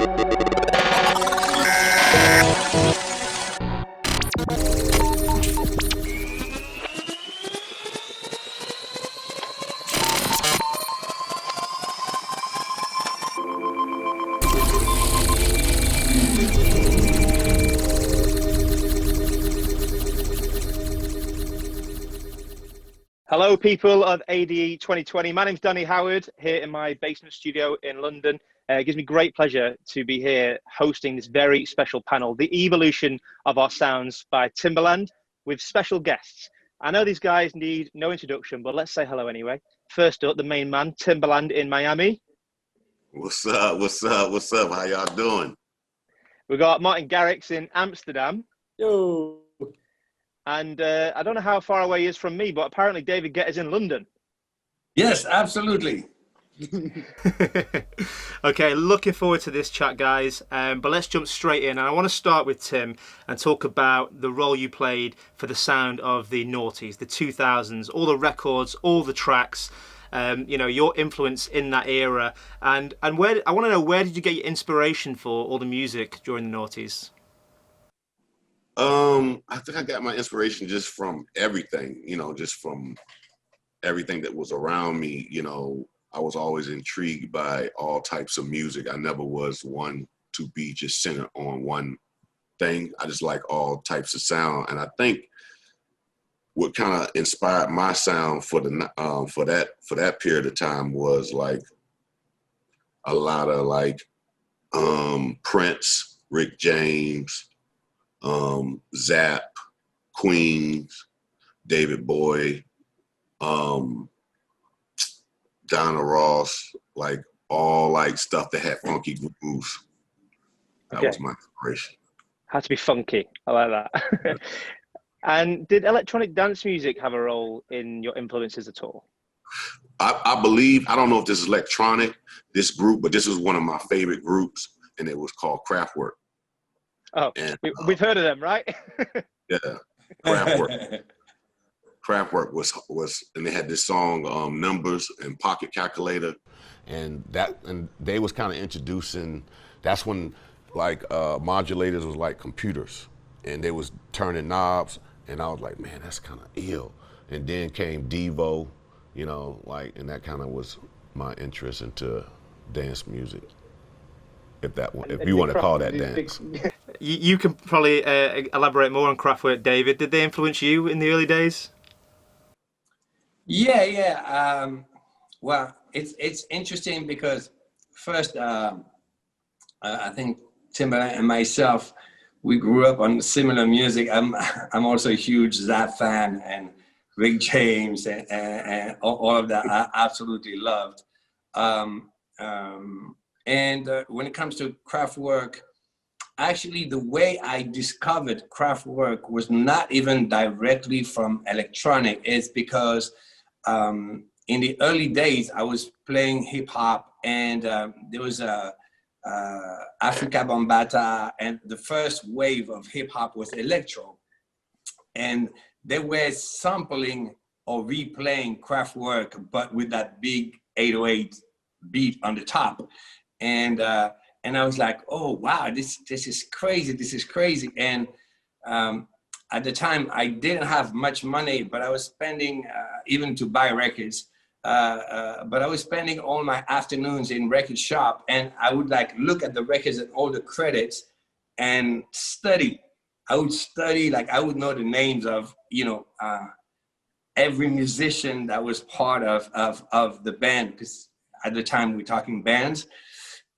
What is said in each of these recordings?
Hello, people of ADE 2020. My name's Danny Howard here in my basement studio in London. It gives me great pleasure to be here hosting this very special panel, The Evolution of Our Sounds by Timbaland, with special guests. I know these guys need no introduction, but let's say hello anyway. First up, the main man, Timbaland in Miami. What's up? What's up? What's up? How y'all doing? We've got Martin Garrix in Amsterdam. Yo. And I don't know how far away he is from me, but apparently David Guetta's in London. Yes, absolutely. Okay, looking forward to this chat, guys. But let's jump straight in. And I want to start with Tim and talk about the role you played for the sound of the noughties, the 2000s, all the records, all the tracks. You know, your influence in that era. And where I want to know, where did you get your inspiration for all the music during the noughties? I think I got my inspiration just from everything, you know, just from everything that was around me. You know, I was always intrigued by all types of music. I never was one to be just centered on one thing. I just like all types of sound. And I think what kind of inspired my sound for that period of time was like a lot of like Prince, Rick James, Zapp, Queens, David Bowie, Donna Ross, like all like stuff that had funky grooves. That was my inspiration. Had to be funky. I like that. And did electronic dance music have a role in your influences at all? I believe, I don't know if this is electronic, this group, but this was one of my favorite groups, and it was called Kraftwerk. Oh, and, we've heard of them, right? Yeah, Kraftwerk. Kraftwerk was, and they had this song, Numbers and Pocket Calculator. And they was kind of introducing, that's when like modulators was like computers, and they was turning knobs, and I was like, man, that's kind of ill. And then came Devo, you know, like, and that kind of was my interest into dance music. If you want to call that dance. You can probably elaborate more on Kraftwerk, David. Did they influence you in the early days? Yeah. Well, it's interesting because first, I think Timbaland and myself, we grew up on similar music. I'm also a huge Zapp fan, and Rick James and all of that I absolutely loved. And when it comes to Kraftwerk, actually the way I discovered Kraftwerk was not even directly from electronic. It's because in the early days I was playing hip hop, and there was a Africa Bambaataa, and the first wave of hip hop was electro, and they were sampling or replaying Kraftwerk, but with that big 808 beat on the top. And I was like, oh wow, this is crazy. This is crazy. And at the time, I didn't have much money, but I was spending even to buy records. But I was spending all my afternoons in record shop, and I would like look at the records and all the credits and study. I would study, like I would know the names of, you know, every musician that was part of the band, because at the time we're talking bands.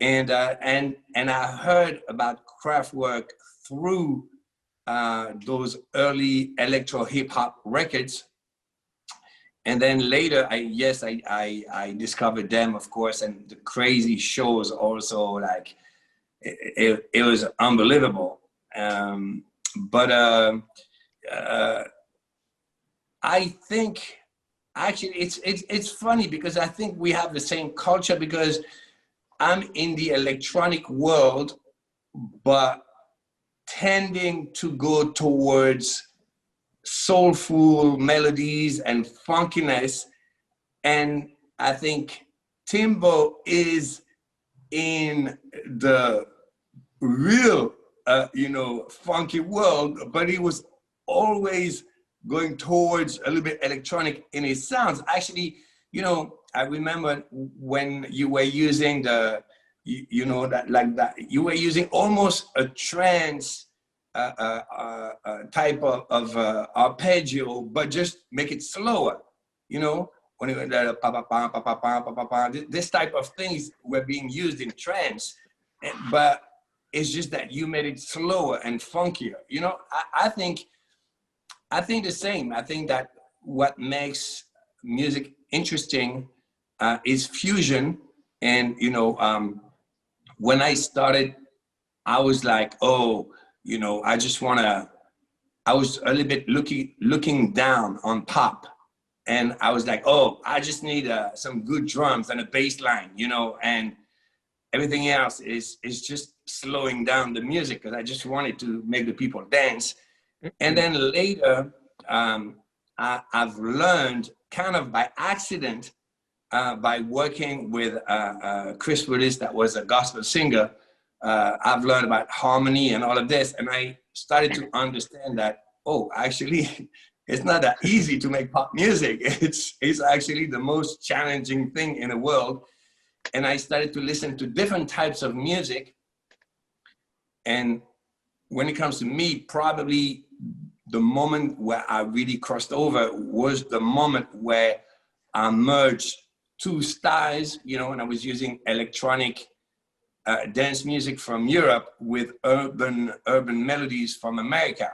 And I heard about Kraftwerk through those early electro hip hop records. And then later, I discovered them, of course, and the crazy shows also, like, it was unbelievable. But I think, actually, it's funny because I think we have the same culture, because I'm in the electronic world, but tending to go towards soulful melodies and funkiness. And I think Timbo is in the real, funky world, but he was always going towards a little bit electronic in his sounds. Actually, I remember when you were using you were using almost a trance type of arpeggio, but just make it slower, when it went pa pa pa pa pa pa pa pa. This type of things were being used in trance, but it's just that you made it slower and funkier. I think the same. I think that what makes music interesting is fusion. And, when I started, I was like, I was a little bit looking down on pop. And I was like, I just need some good drums and a bass line, and everything else is just slowing down the music, because I just wanted to make the people dance. And then later, I've learned kind of by accident, by working with Chris Willis, that was a gospel singer. I've learned about harmony and all of this, and I started to understand that, actually, it's not that easy to make pop music. It's actually the most challenging thing in the world. And I started to listen to different types of music. And when it comes to me, probably the moment where I really crossed over was the moment where I merged two styles, and I was using electronic dance music from Europe with urban melodies from America.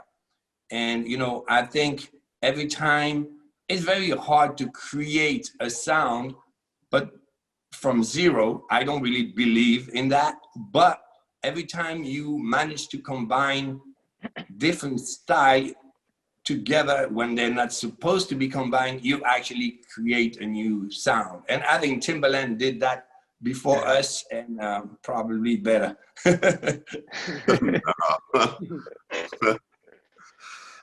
And, I think every time, it's very hard to create a sound, but from zero, I don't really believe in that. But every time you manage to combine different styles together when they're not supposed to be combined, you actually create a new sound. And I think Timbaland did that before us, and probably better.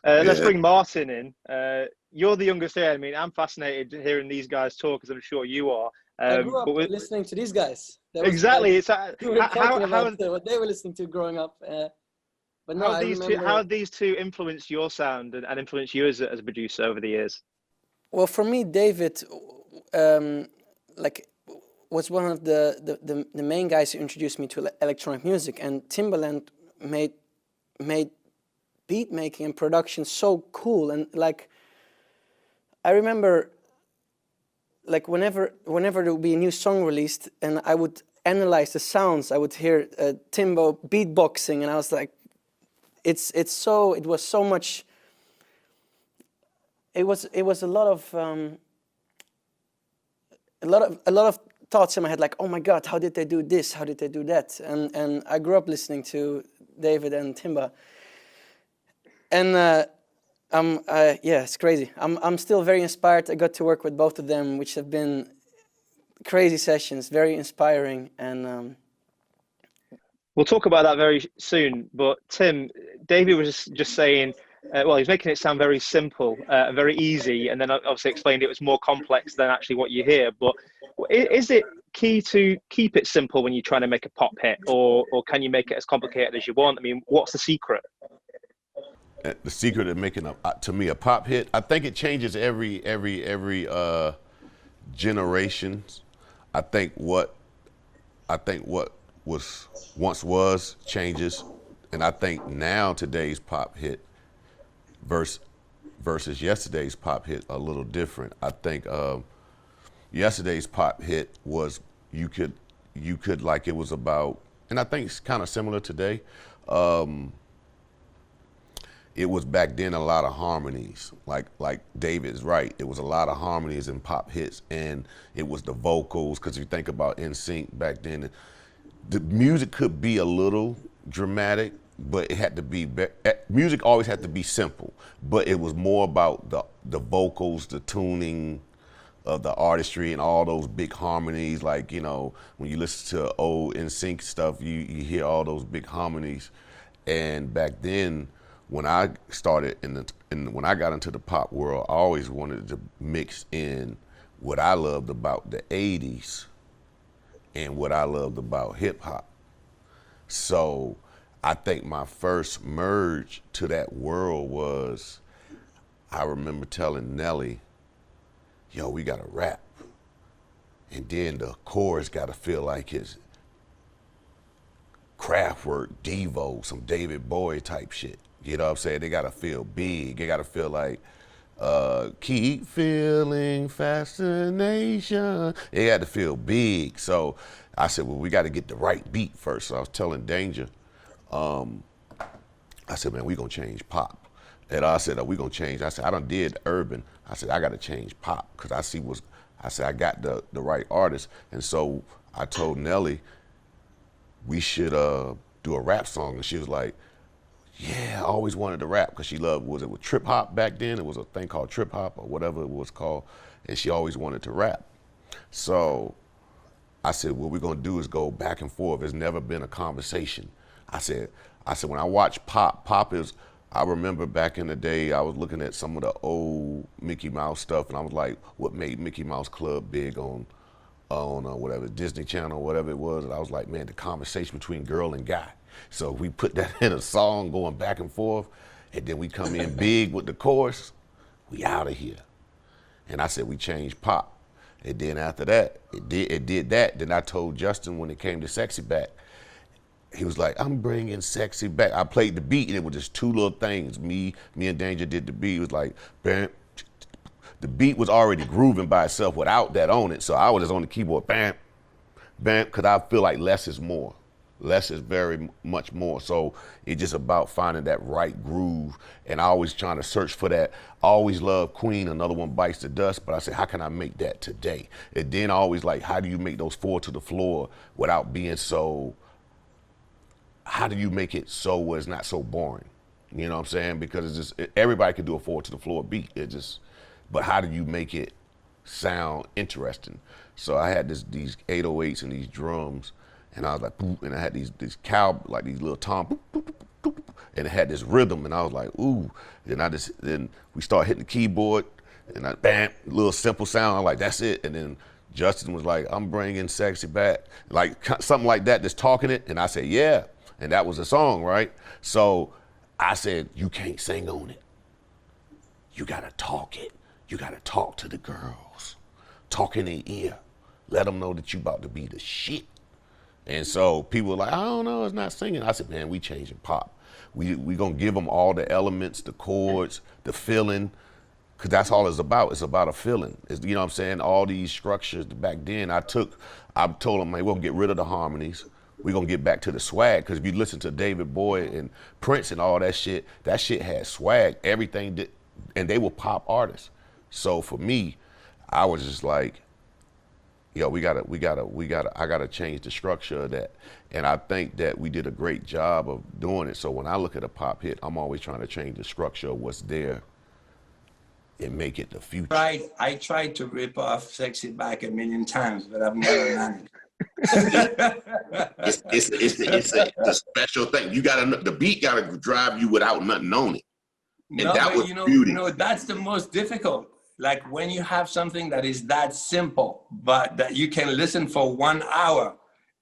Let's bring Martin in. You're the youngest here. I mean, I'm fascinated hearing these guys talk, as I'm sure you are. I grew up listening to these guys. Exactly. We were talking about what they were listening to growing up. But no, how have these two influenced your sound and influenced you as a producer over the years? Well, for me, David, was one of the main guys who introduced me to electronic music, and Timbaland made beat making and production so cool. And I remember, whenever there would be a new song released, and I would analyze the sounds, I would hear Timbo beatboxing, and I was like, it was so much. It was a lot of thoughts in my head, like, oh my God, how did they do this? How did they do that? And I grew up listening to David and Timba, and it's crazy. I'm still very inspired. I got to work with both of them, which have been crazy sessions, very inspiring, and. We'll talk about that very soon. But Tim, David was just saying, he's making it sound very simple, very easy, and then obviously explained it was more complex than actually what you hear. But is it key to keep it simple when you're trying to make a pop hit, or can you make it as complicated as you want? I mean, what's the secret? The secret of making to me a pop hit, I think it changes every generation. I think what was once changes, and I think now today's pop hit versus yesterday's pop hit a little different. I think yesterday's pop hit was you could it was about, and I think it's kind of similar today. It was back then a lot of harmonies, like David's right. It was a lot of harmonies in pop hits, and it was the vocals, because if you think about NSYNC back then, the music could be a little dramatic, but it had to be, music always had to be simple, but it was more about the vocals, the tuning of the artistry, and all those big harmonies. Like, when you listen to old NSYNC stuff, you hear all those big harmonies. And back then, when I started when I got into the pop world, I always wanted to mix in what I loved about the 80s and what I loved about hip hop. So I think my first merge to that world was, I remember telling Nelly, yo, we gotta rap. And then the chorus gotta feel like it's Kraftwerk, Devo, some David Bowie type shit. You know what I'm saying? They gotta feel big. They gotta feel like, keep feeling fascination. They had to feel big. So I said, well, we gotta get the right beat first. So I was telling Danger, I said, man, we gonna change pop. And I said, we gonna change. I said, I done did urban. I said, I gotta change pop, because I said, I got the right artist. And so I told Nelly, we should do a rap song. And she was like, yeah, I always wanted to rap, because she loved, was it with trip hop back then? It was a thing called trip hop or whatever it was called. And she always wanted to rap. So I said, what we're gonna do is go back and forth. There's never been a conversation. I said, when I watch pop is, I remember back in the day, I was looking at some of the old Mickey Mouse stuff, and I was like, what made Mickey Mouse Club big on whatever, Disney Channel, whatever it was. And I was like, man, the conversation between girl and guy. So we put that in a song going back and forth, and then we come in big with the chorus, we out of here. And I said, we changed pop. And then after that, it did that. Then I told Justin when it came to Sexy Back, he was like, I'm bringing sexy back. I played the beat, and it was just two little things. Me and Danger did the beat. It was like, bam. The beat was already grooving by itself without that on it. So I was just on the keyboard, bam, bam, because I feel like less is more. Less is very much more. So it's just about finding that right groove. And I always trying to search for that. I always love Queen, Another One Bites the Dust, but I said, how can I make that today? And then I always like, how do you make those four to the floor without being so, how do you make it so where it's not so boring? You know what I'm saying? Because it's just, everybody can do a four to the floor beat. It just, but how do you make it sound interesting? So I had these 808s and these drums, and I was like, boop, and I had these cow, like these little tom, boop, boop, boop, boop, and it had this rhythm, and I was like, ooh. Then we start hitting the keyboard, and I, bam, little simple sound. I'm like, that's it. And then Justin was like, I'm bringing sexy back, like something like that, just talking it, and I said, yeah. And that was a song, right? So I said, you can't sing on it. You gotta talk it. You gotta talk to the girls. Talk in their ear. Let them know that you about to be the shit. And so people were like, I don't know, it's not singing. I said, man, we changing pop. We gonna give them all the elements, the chords, the feeling, because that's all it's about. It's about a feeling. It's, you know what I'm saying? All these structures back then, I told them, man, we're gonna get rid of the harmonies. We're gonna get back to the swag, because if you listen to David Bowie and Prince and all that shit had swag, everything did, and they were pop artists. So for me, I was just like, yo, I gotta change the structure of that. And I think that we did a great job of doing it. So when I look at a pop hit, I'm always trying to change the structure of what's there and make it the future. Right. I tried to rip off Sexy Back a million times, but I've never managed. It's a special thing. You gotta, the beat gotta drive you without nothing on it. And no, that was beauty. That's the most difficult. Like when you have something that is that simple, but that you can listen for 1 hour,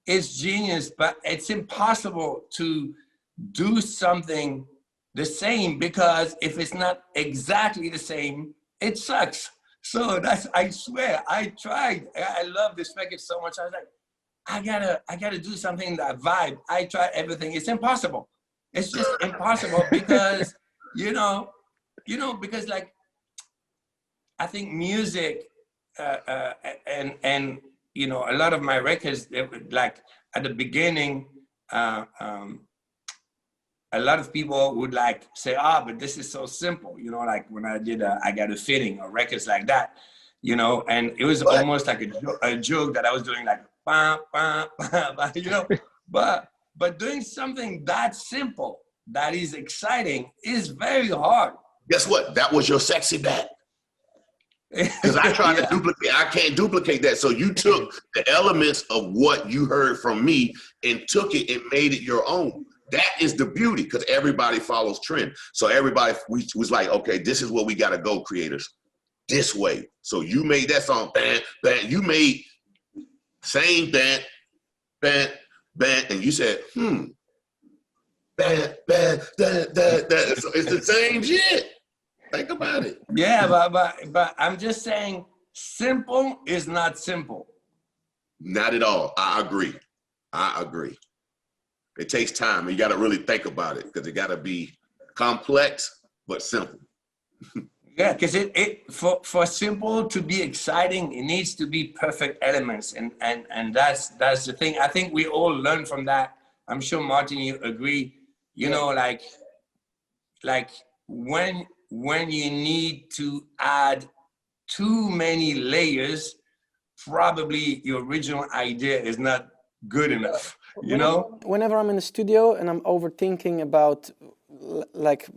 it's genius, but it's impossible to do something the same, because if it's not exactly the same, it sucks. So that's, I swear, I tried. I love this record so much. I was like, I gotta do something that vibe. I tried everything. It's impossible. It's just impossible because, because like, I think music and a lot of my records, like at the beginning, a lot of people would like say, but this is so simple, like when I did I Got a Feeling or records like that, and it was almost like a joke that I was doing, like, bah, bah, bah, bah, but doing something that simple, that is exciting, is very hard. Guess what? That was your Sexy Back. Because I tried to duplicate, I can't duplicate that. So you took the elements of what you heard from me and took it and made it your own. That is the beauty, because everybody follows trend. So everybody was like, okay, this is what we got to go, creators, this way. So you made that song, bang, bang. You made same bang, bang, bang, and you said, It's the same shit. Think about it. Yeah, but I'm just saying, simple is not simple. Not at all. I agree. It takes time. You got to really think about it because it got to be complex but simple. Yeah, because for simple to be exciting, it needs to be perfect elements, and that's the thing. I think we all learn from that. I'm sure, Martin, you agree. You know, like when you need to add too many layers, probably your original idea is not good enough. You know. Whenever I'm in the studio and I'm overthinking about like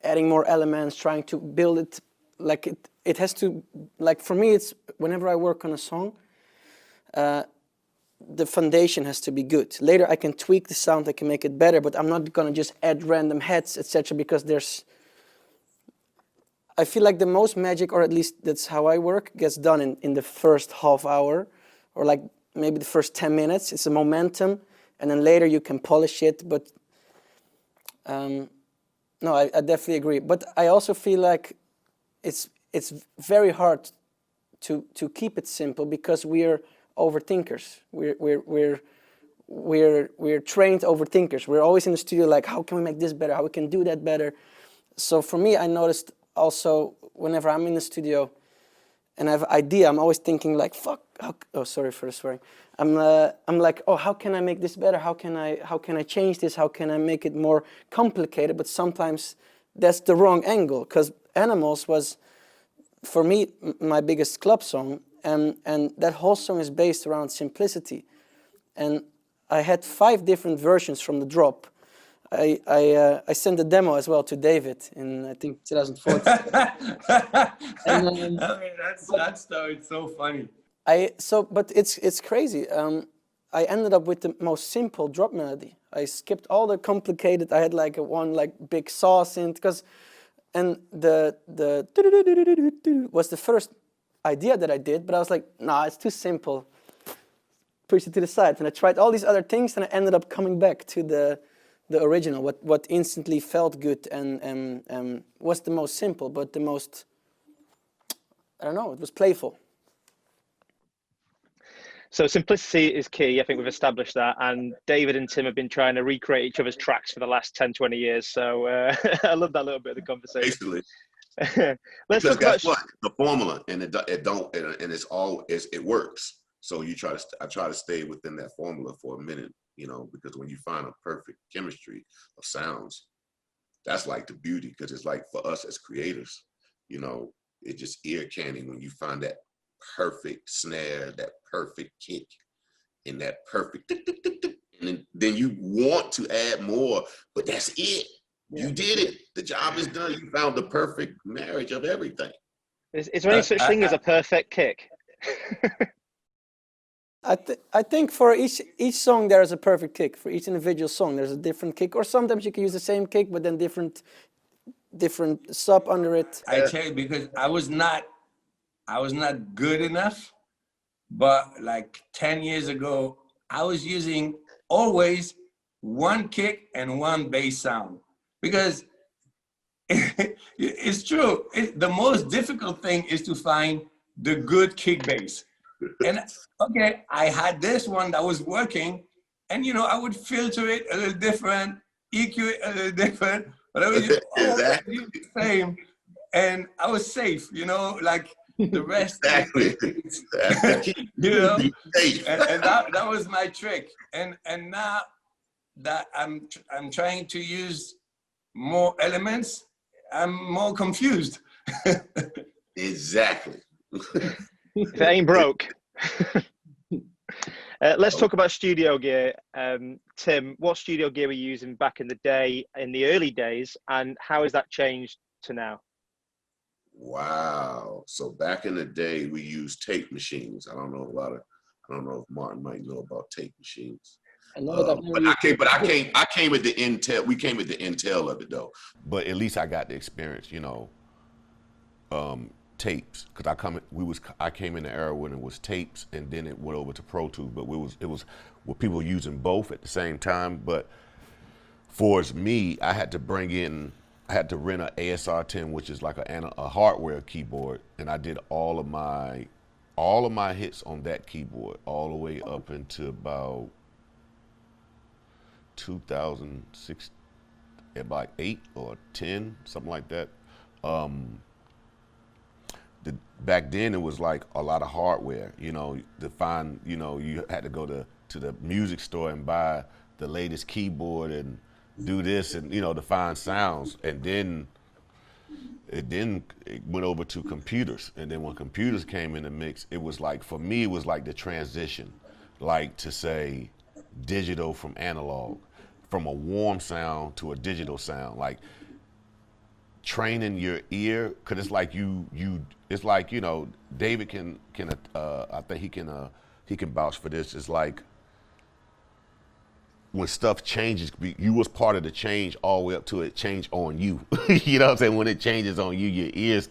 adding more elements, trying to build it, like it has to, like for me, it's whenever I work on a song, the foundation has to be good. Later I can tweak the sound, I can make it better, but I'm not gonna just add random heads, etc. because I feel like the most magic, or at least that's how I work, gets done in the first half hour, or like maybe the first 10 minutes. It's a momentum, and then later you can polish it, but no, I definitely agree. But I also feel like it's very hard to keep it simple because we're overthinkers. We're trained overthinkers. We're always in the studio like, how can we make this better? How we can do that better? So for me, I noticed also whenever I'm in the studio and I have an idea, I'm always thinking like, fuck. Oh, sorry for the swearing. I'm like, oh, how can I make this better? How can I change this? How can I make it more complicated? But sometimes that's the wrong angle, because Animals was, for me, my biggest club song, and that whole song is based around simplicity. And I had 5 different versions from the drop. I sent the demo as well to David in, I think, 2014. And, I mean, that story's so funny. But it's crazy. I ended up with the most simple drop melody. I skipped all the complicated. I had like one big sauce in it, and the was the first idea that I did. But I was like, nah, it's too simple. Push it to the side. And I tried all these other things, and I ended up coming back to the original. What instantly felt good and was the most simple, but the most, I don't know, it was playful. So simplicity is key. I think we've established that. And David and Tim have been trying to recreate each other's tracks for the last 10, 20 years. So I love that little bit of the conversation. Basically. Let's because talk about what? The formula, and it works. So I try to stay within that formula for a minute, because when you find a perfect chemistry of sounds, that's like the beauty, because it's like for us as creators, it's just ear candy when you find that perfect snare, that perfect kick, and that perfect and then you want to add more, but that's it. You did it. The job is done. You found the perfect marriage of everything. Is there any such thing as a perfect kick? I think for each song there is a perfect kick. For each individual song there's a different kick, or sometimes you can use the same kick but then different sub under it. I tell you, because I was not good enough, but like 10 years ago, I was using always one kick and one bass sound, because it's true. The most difficult thing is to find the good kick bass. And okay, I had this one that was working, and I would filter it a little different, EQ it a little different, but I was Exactly. the same, and I was safe, like the rest. Exactly. And that was my trick. And now that I'm trying to use more elements, I'm more confused. Exactly. If it ain't broke. Let's talk about studio gear. Tim, what studio gear were you using back in the day, in the early days, and how has that changed to now? Wow. So back in the day, we used tape machines. I don't know if Martin might know about tape machines. I came at the intel. We came at the intel of it though. But at least I got the experience, tapes, because I came in the era when it was tapes, and then it went over to Pro Tools. But it was people using both at the same time. But for me, I had to rent an ASR-10, which is like a hardware keyboard, and I did all of my hits on that keyboard, all the way up into about 2006, about 8 or 10, something like that. Back then it was like a lot of hardware, you know, to find, you know, you had to go to the music store and buy the latest keyboard and do this and, you know, to find sounds. And then it went over to computers. And then when computers came in the mix, it was like, for me, it was like the transition, like to say digital from analog, from a warm sound to a digital sound, like training your ear, cause it's like it's like, you know, David can I think he can vouch for this. It's like when stuff changes, you was part of the change all the way up to it change on you. You know what I'm saying? When it changes on you, your ears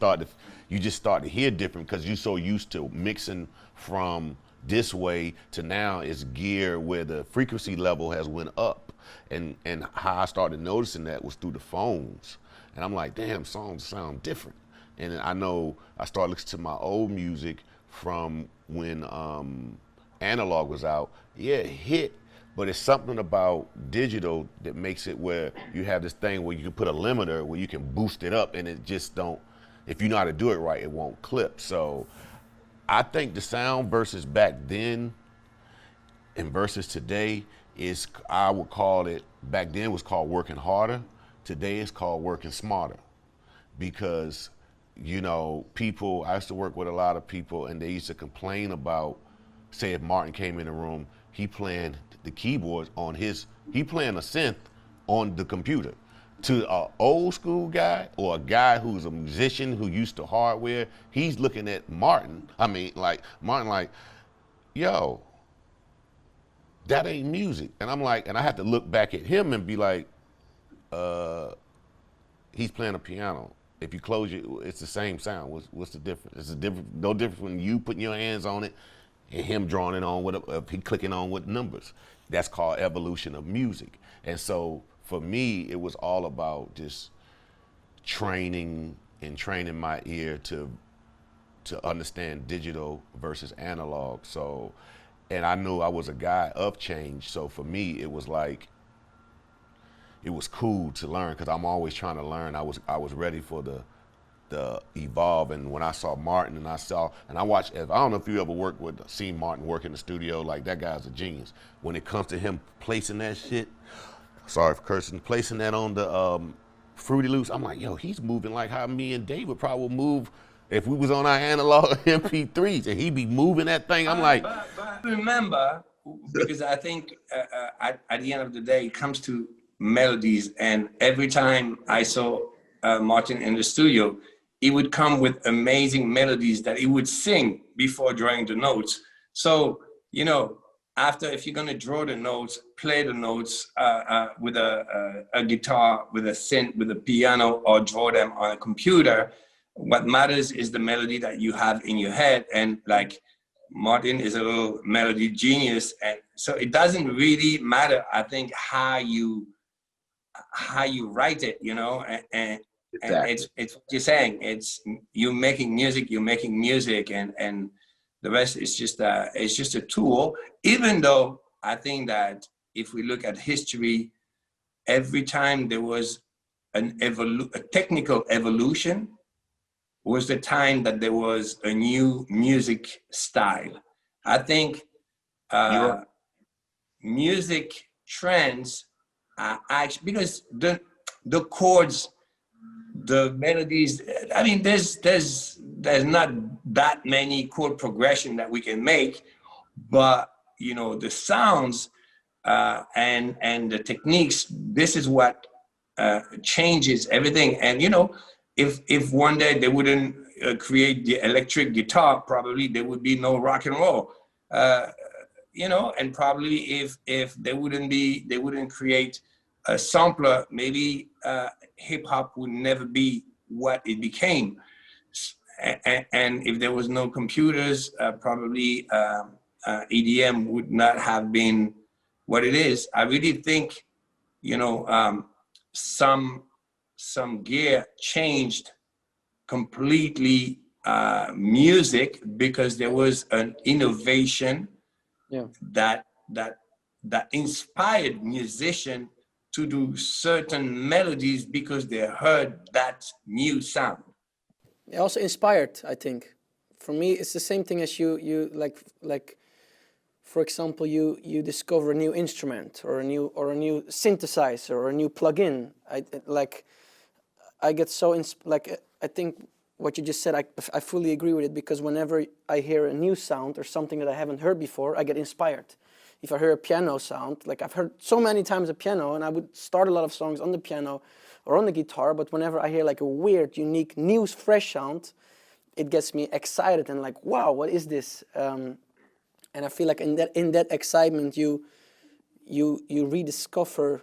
you just start to hear different because you're so used to mixing from this way to now it's gear where the frequency level has went up. And how I started noticing that was through the phones. And I'm like, damn, songs sound different. And I know I started listening to my old music from when analog was out. Yeah, it hit, but it's something about digital that makes it where you have this thing where you can put a limiter where you can boost it up and it just don't, if you know how to do it right, it won't clip. So I think the sound versus back then and versus today is, I would call it, back then it was called working harder. Today it's called working smarter. Because, you know, I used to work with a lot of people and they used to complain about, say if Martin came in the room, he playing the keyboards on he playing a synth on the computer. To an old school guy or a guy who's a musician who used to hardware, he's looking at Martin, like, yo, that ain't music. And I'm like, and I have to look back at him and be like, he's playing a piano. If you close it's the same sound. What's the difference? It's no difference when you putting your hands on it and him drawing it on he clicking on with numbers. That's called evolution of music. And so for me, it was all about just training my ear to understand digital versus analog. So, and I knew I was a guy of change. So for me, it was like, it was cool to learn because I'm always trying to learn. I was ready for the evolve. And when I saw Martin and I watched, I don't know if you ever seen Martin work in the studio, like that guy's a genius. When it comes to him placing that shit, sorry for cursing, placing that on the Fruity Loops, I'm like, yo, he's moving like how me and David probably would move if we was on our analog MP3s and he'd be moving that thing. I'm like. But remember, because I think at the end of the day, it comes to melodies, and every time I saw Martin in the studio, he would come with amazing melodies that he would sing before drawing the notes. So, you know, if you're gonna draw the notes, play the notes with a guitar, with a synth, with a piano, or draw them on a computer, what matters is the melody that you have in your head. And like Martin is a little melody genius, and so it doesn't really matter, I think, how you write it, you know, and Exactly. it's what you're saying. It's you're making music, and the rest is just a tool. Even though I think that if we look at history, every time there was a technical evolution, was the time that there was a new music style. I think music trends are actually, because the chords, the melodies, I mean, there's not that many chord progression that we can make, but you know, the sounds and the techniques, this is what changes everything. And you know, if one day they wouldn't create the electric guitar, probably there would be no rock and roll. You know, and probably if they wouldn't create a sampler, maybe hip hop would never be what it became. And if there was no computers, probably EDM would not have been what it is. I really think you know, some gear changed completely music because there was an innovation that inspired musician to do certain melodies because they heard that new sound. Also inspired, I think. For me, it's the same thing as you like. For example, you discover a new instrument or a new synthesizer or a new plugin. I get so I think what you just said, I fully agree with it, because whenever I hear a new sound or something that I haven't heard before, I get inspired. If I hear a piano sound, like I've heard so many times a piano, and I would start a lot of songs on the piano or on the guitar, but whenever I hear like a weird, unique, new, fresh sound, it gets me excited and like, wow, what is this? And I feel like in that excitement, you rediscover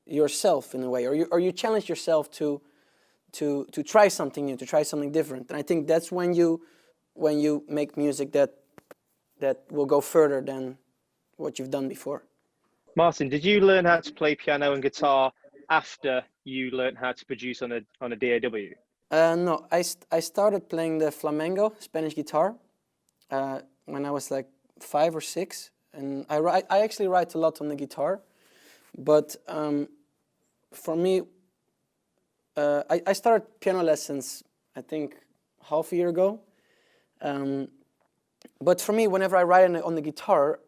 yourself in a way, or you challenge yourself to try something new, to try something different. And I think that's when you make music that will go further than what you've done before. Martin, did you learn how to play piano and guitar after you learned how to produce on a DAW? No, I started playing the flamenco, Spanish guitar, when I was like 5 or 6, and I actually write a lot on the guitar, but for me, I started piano lessons, I think half a year ago, but for me, whenever I write on the guitar,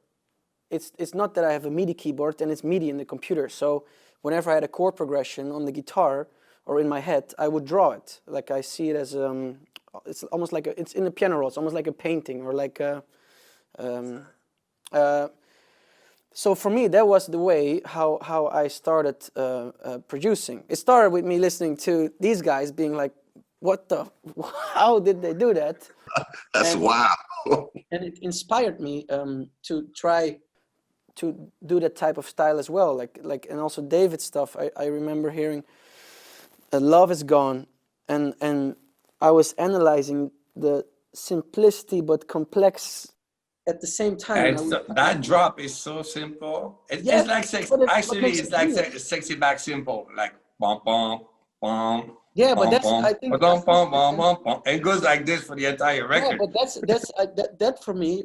it's not that I have a MIDI keyboard and it's MIDI in the computer. So whenever I had a chord progression on the guitar or in my head, I would draw it. Like I see it as it's almost like it's in the piano roll. It's almost like a painting or like a. So for me, that was the way how I started producing. It started with me listening to these guys being like, "What the? How did they do that?" That's wow. And it inspired me to try to do that type of style as well. Like and also David's stuff. I remember hearing "Love Is Gone," and I was analyzing the simplicity but complex at the same time. That drop is so simple. It's like sex. Actually, it's like sexy back simple, like bum bum bum. Yeah, but that's I think it goes like this for the entire record. Yeah, but that for me,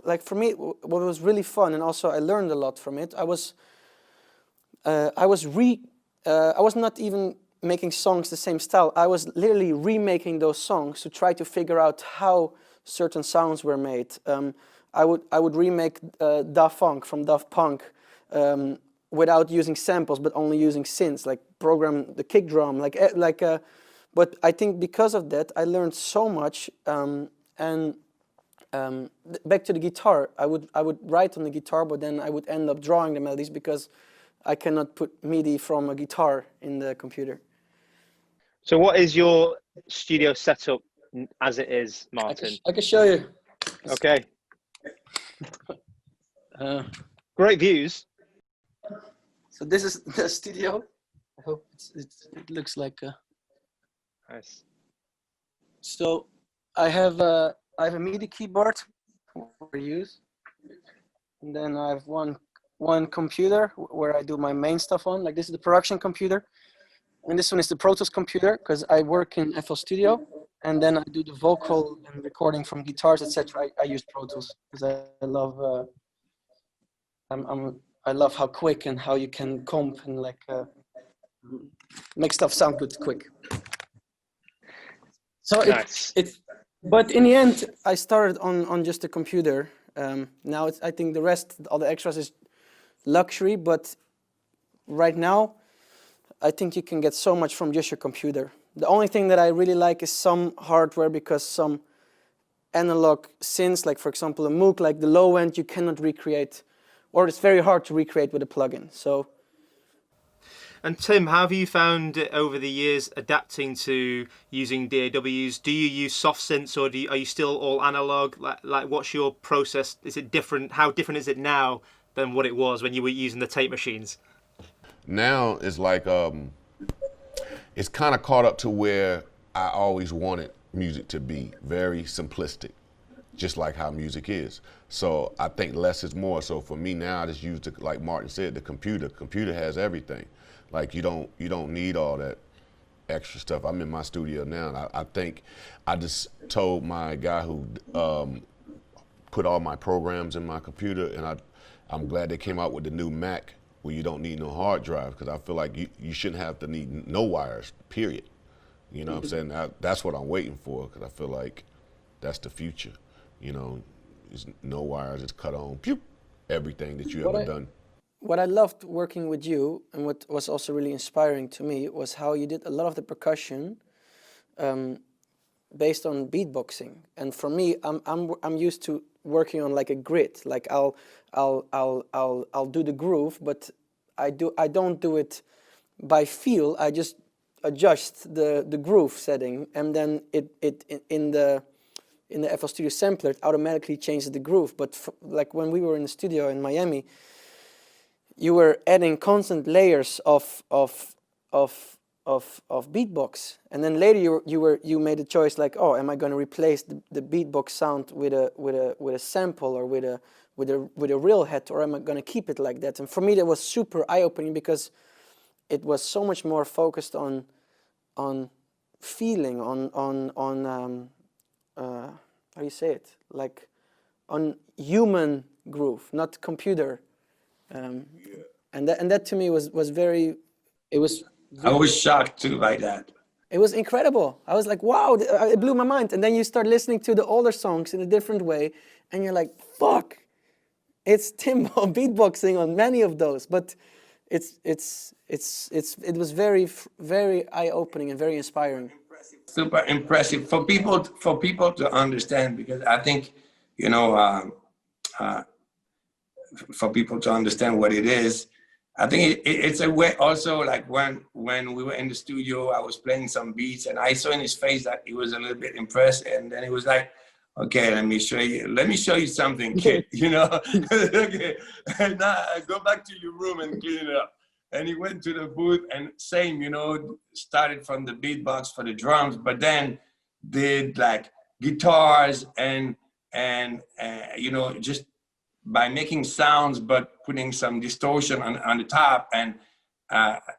like for me, what was really fun, and also I learned a lot from it. I was not even making songs the same style. I was literally remaking those songs to try to figure out how certain sounds were made. I would remake Daft Punk from Daft Punk without using samples, but only using synths, like program the kick drum, but I think because of that, I learned so much. And back to the guitar, I would write on the guitar, but then I would end up drawing the melodies because I cannot put MIDI from a guitar in the computer. So what is your studio setup as it is, Martin? I can show you. Okay. Great views. So this is the studio. I hope it looks like a... Nice. So I have a MIDI keyboard for use, and then I have one computer where I do my main stuff on. Like this is the production computer, and this one is the Pro Tools computer because I work in FL Studio, and then I do the vocal and recording from guitars, etc. I use Pro Tools because I love. I love how quick and how you can comp and make stuff sound good quick. So nice. But in the end, I started on just a computer. Now I think the rest, all the extras is luxury, but right now, I think you can get so much from just your computer. The only thing that I really like is some hardware, because some analog synths, like for example a Moog, like the low end, you cannot recreate, or it's very hard to recreate with a plugin. So. And Tim, how have you found it over the years adapting to using DAWs? Do you use soft synths, or are you still all analog? Like, what's your process? Is it different? How different is it now than what it was when you were using the tape machines? Now it's like it's kind of caught up to where I always wanted music to be, very simplistic. just like how music is. So I think less is more. So for me now, I just use like Martin said, the computer. Computer has everything. Like you don't need all that extra stuff. I'm in my studio now, and I think I just told my guy who put all my programs in my computer, and I'm glad they came out with the new Mac where you don't need no hard drive, because I feel like you shouldn't have to need no wires, period. You know what I'm saying? That's what I'm waiting for, because I feel like that's the future. You know, it's no wires, it's cut on, pew, everything that you ever done. What I loved working with you, and what was also really inspiring to me, was how you did a lot of the percussion based on beatboxing. And for me, I'm used to working on like a grid. Like I'll do the groove, but I don't do it by feel. I just adjust the groove setting, and then it in the FL Studio sampler, it automatically changes the groove. But like when we were in the studio in Miami, you were adding constant layers of beatbox, and then later you made a choice like, oh, am I going to replace the beatbox sound with a sample or with a real head, or am I going to keep it like that? And for me, that was super eye-opening, because it was so much more focused on feeling, on how do you say it, like on human groove, not computer. And that to me was very, it was. I was shocked too by that. It was incredible. I was like, wow, it blew my mind. And then you start listening to the older songs in a different way, and you're like, fuck, it's Timbo beatboxing on many of those. But it was very, very eye-opening and very inspiring. Super impressive for people to understand, because I think, you know, for people to understand what it is, I think it's a way also, like when we were in the studio, I was playing some beats, and I saw in his face that he was a little bit impressed, and then he was like, okay, let me show you something, kid, you know. Okay, now go back to your room and clean it up. And he went to the booth, and same, you know, started from the beatbox for the drums, but then did like guitars and you know, just by making sounds but putting some distortion on the top. And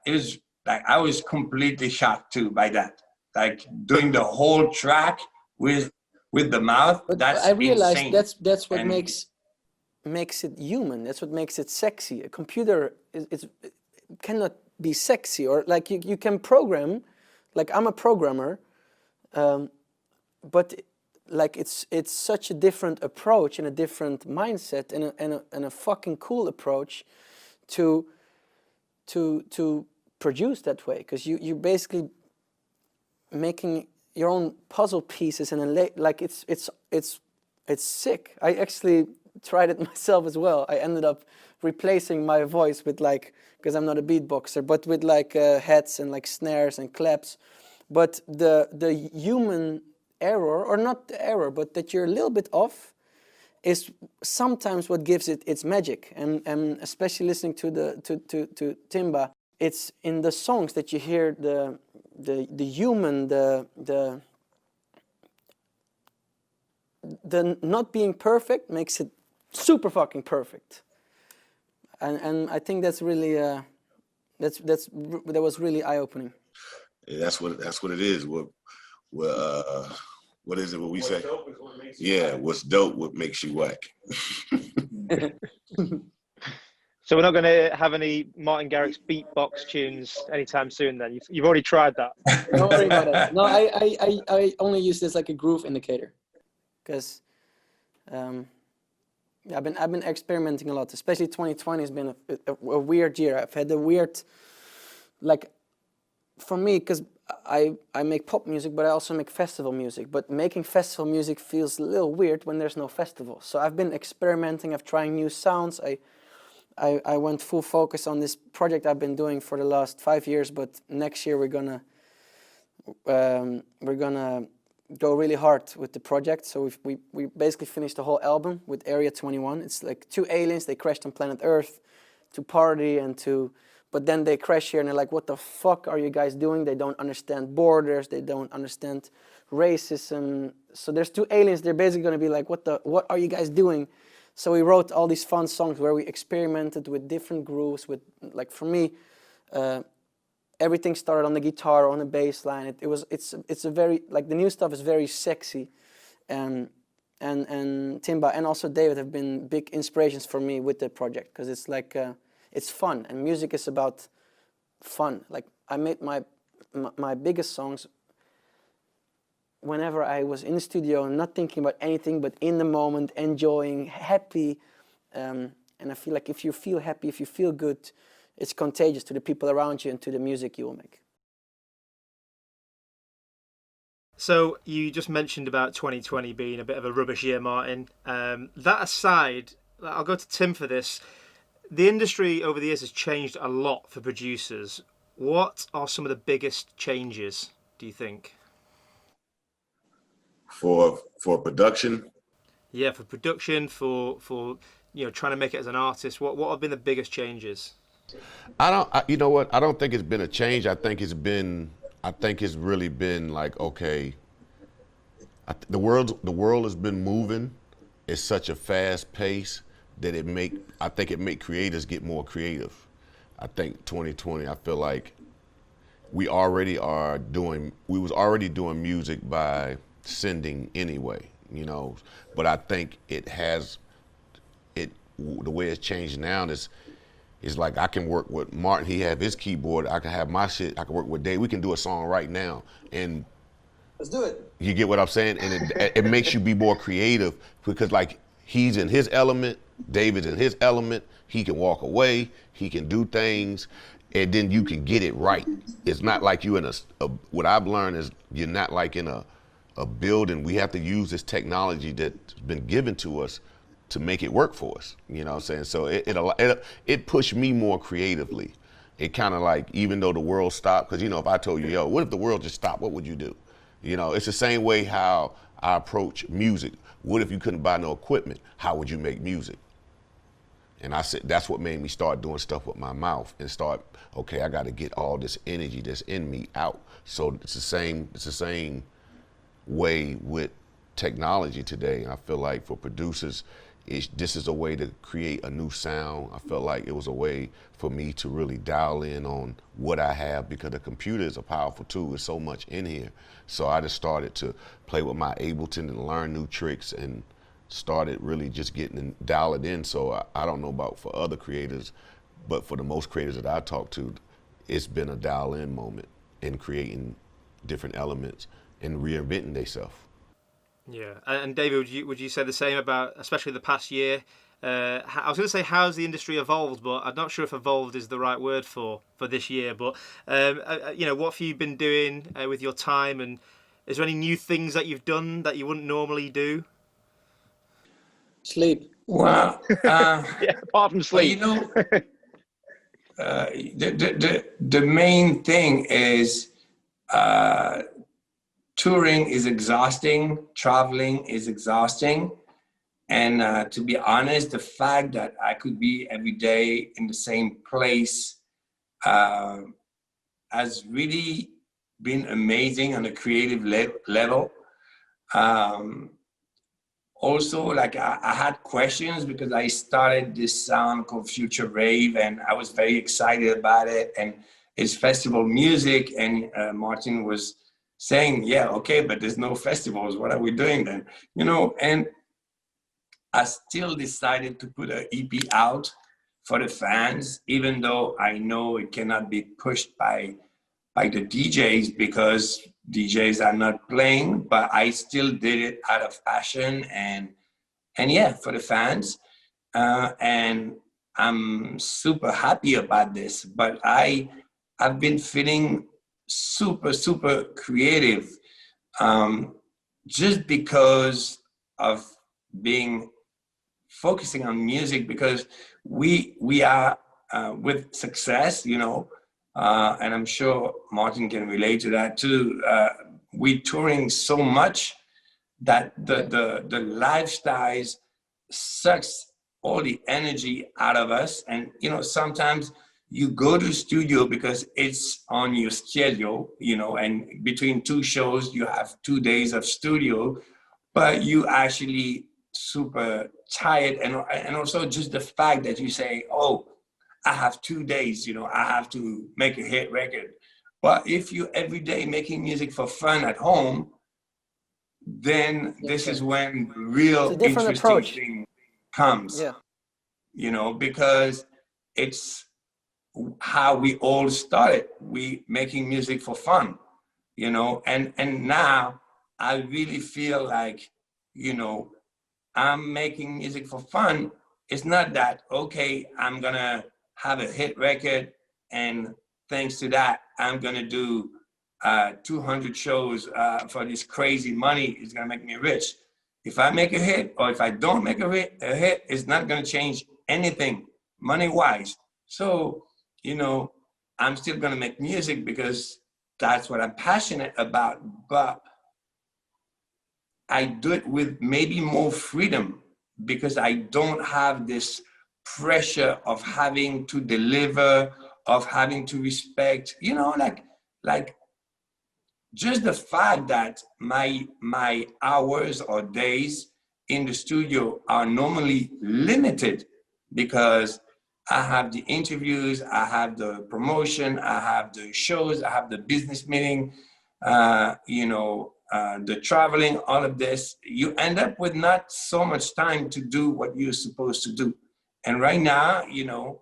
it was like, I was completely shocked too by that, like doing the whole track with the mouth. But that's I realized insane. that's what And makes it human. That's what makes it sexy. A computer cannot be sexy, or like you can program, like I'm a programmer, but like it's such a different approach and a different mindset and a fucking cool approach to produce that way, because you're basically making your own puzzle pieces, and like it's sick. I actually tried it myself as well. I ended up replacing my voice with, like, because I'm not a beatboxer, but with like heads and like snares and claps. But the human error, or not the error, but that you're a little bit off, is sometimes what gives it its magic. And especially listening to Timba, it's in the songs that you hear the human, the not being perfect makes it super fucking perfect. And I think that's really that was really eye-opening. Yeah, that's what it is. What is it? What we say? Yeah, what's dope? What makes you whack? So we're not going to have any Martin Garrix beatbox tunes anytime soon. Then you've already tried that. Don't worry about it. No, I only use this like a groove indicator, because I've been experimenting a lot. Especially 2020 has been a weird year. I've had a weird, like, for me, because I make pop music, but I also make festival music. But making festival music feels a little weird when there's no festival. So I've been experimenting. I've trying new sounds. I went full focus on this project I've been doing for the last 5 years. But next year we're gonna go really hard with the project. So we basically finished the whole album with Area 21. It's like two aliens. They crashed on planet Earth to party and to but then they crash here and they're like, what the fuck are you guys doing? They don't understand borders, they don't understand racism. So there's two aliens, they're basically going to be like, what are you guys doing? So we wrote all these fun songs where we experimented with different grooves, with, like, for me, everything started on the guitar, on the bass line. It's a very, like, the new stuff is very sexy, and Timba and also David have been big inspirations for me with the project, because it's like it's fun, and music is about fun. Like, I made my biggest songs whenever I was in the studio, not thinking about anything, but in the moment, enjoying, happy, and I feel like if you feel happy, if you feel good, it's contagious to the people around you and to the music you will make. So you just mentioned about 2020 being a bit of a rubbish year, Martin. That aside, I'll go to Tim for this. The industry over the years has changed a lot for producers. What are some of the biggest changes, do you think? For production? Yeah, for production, for trying to make it as an artist. What have been the biggest changes? You know what? I don't think it's been a change. I think it's really been like, okay, the world has been moving at such a fast pace that I think it make creators get more creative. I think 2020, I feel like we was already doing music by sending anyway, but I think the way it's changed now is like I can work with Martin, he have his keyboard, I can have my shit, I can work with Dave, we can do a song right now, and let's do it. You get what I'm saying? And it makes you be more creative, because like he's in his element, David's in his element, he can walk away, he can do things, and then you can get it right. It's not like you in what I've learned is you're not like in a building. We have to use this technology that's been given to us to make it work for us. You know what I'm saying? So it pushed me more creatively. It kind of like, even though the world stopped, because if I told you, yo, what if the world just stopped? What would you do? It's the same way how I approach music. What if you couldn't buy no equipment? How would you make music? And I said, that's what made me start doing stuff with my mouth and start, okay, I got to get all this energy that's in me out. So it's the same way with technology today. And I feel like for producers, this is a way to create a new sound. I felt like it was a way for me to really dial in on what I have, because the computer is a powerful tool. There's so much in here. So I just started to play with my Ableton and learn new tricks and started really just dial it in. So I don't know about for other creators, but for the most creators that I talk to, it's been a dial in moment in creating different elements and reinventing themselves. Yeah, and David, would you say the same about, especially the past year? I was going to say, how's the industry evolved, but I'm not sure if evolved is the right word for this year. But what have you been doing with your time, and is there any new things that you've done that you wouldn't normally do? Sleep. Well, Yeah, apart from sleep. The main thing is touring is exhausting, traveling is exhausting. And to be honest, the fact that I could be every day in the same place has really been amazing on a creative level. Also, like I had questions because I started this sound called Future Rave, and I was very excited about it. And it's festival music, and Martin was saying, yeah, okay, but there's no festivals. What are we doing then? And I still decided to put an EP out for the fans, even though I know it cannot be pushed by the DJs because DJs are not playing, but I still did it out of passion and yeah, for the fans. And I'm super happy about this, but I've been feeling super, super creative just because of focusing on music, because we are with success, and I'm sure Martin can relate to that too. We touring so much that the lifestyles sucks all the energy out of us, and sometimes you go to the studio because it's on your schedule, you know, and between two shows, you have 2 days of studio, but you actually super tired. And also just the fact that you say, oh, I have 2 days, you know, I have to make a hit record. But if you every day making music for fun at home, then this is when It's a real different interesting approach. thing comes, Yeah. you know, because it's how we all started. We making music for fun, you know, and now I really feel like, you know, I'm making music for fun. It's not that, okay, I'm gonna have a hit record and thanks to that, I'm gonna do 200 shows for this crazy money. It's gonna make me rich. If I make a hit or if I don't make a hit, it's not gonna change anything money-wise. So, you know, I'm still gonna make music because that's what I'm passionate about, but I do it with maybe more freedom because I don't have this pressure of having to deliver, of having to respect, you know, like just the fact that my hours or days in the studio are normally limited because I have the interviews, I have the promotion, I have the shows, I have the business meeting, you know, the traveling, all of this. You end up with not so much time to do what you're supposed to do. And right now, you know,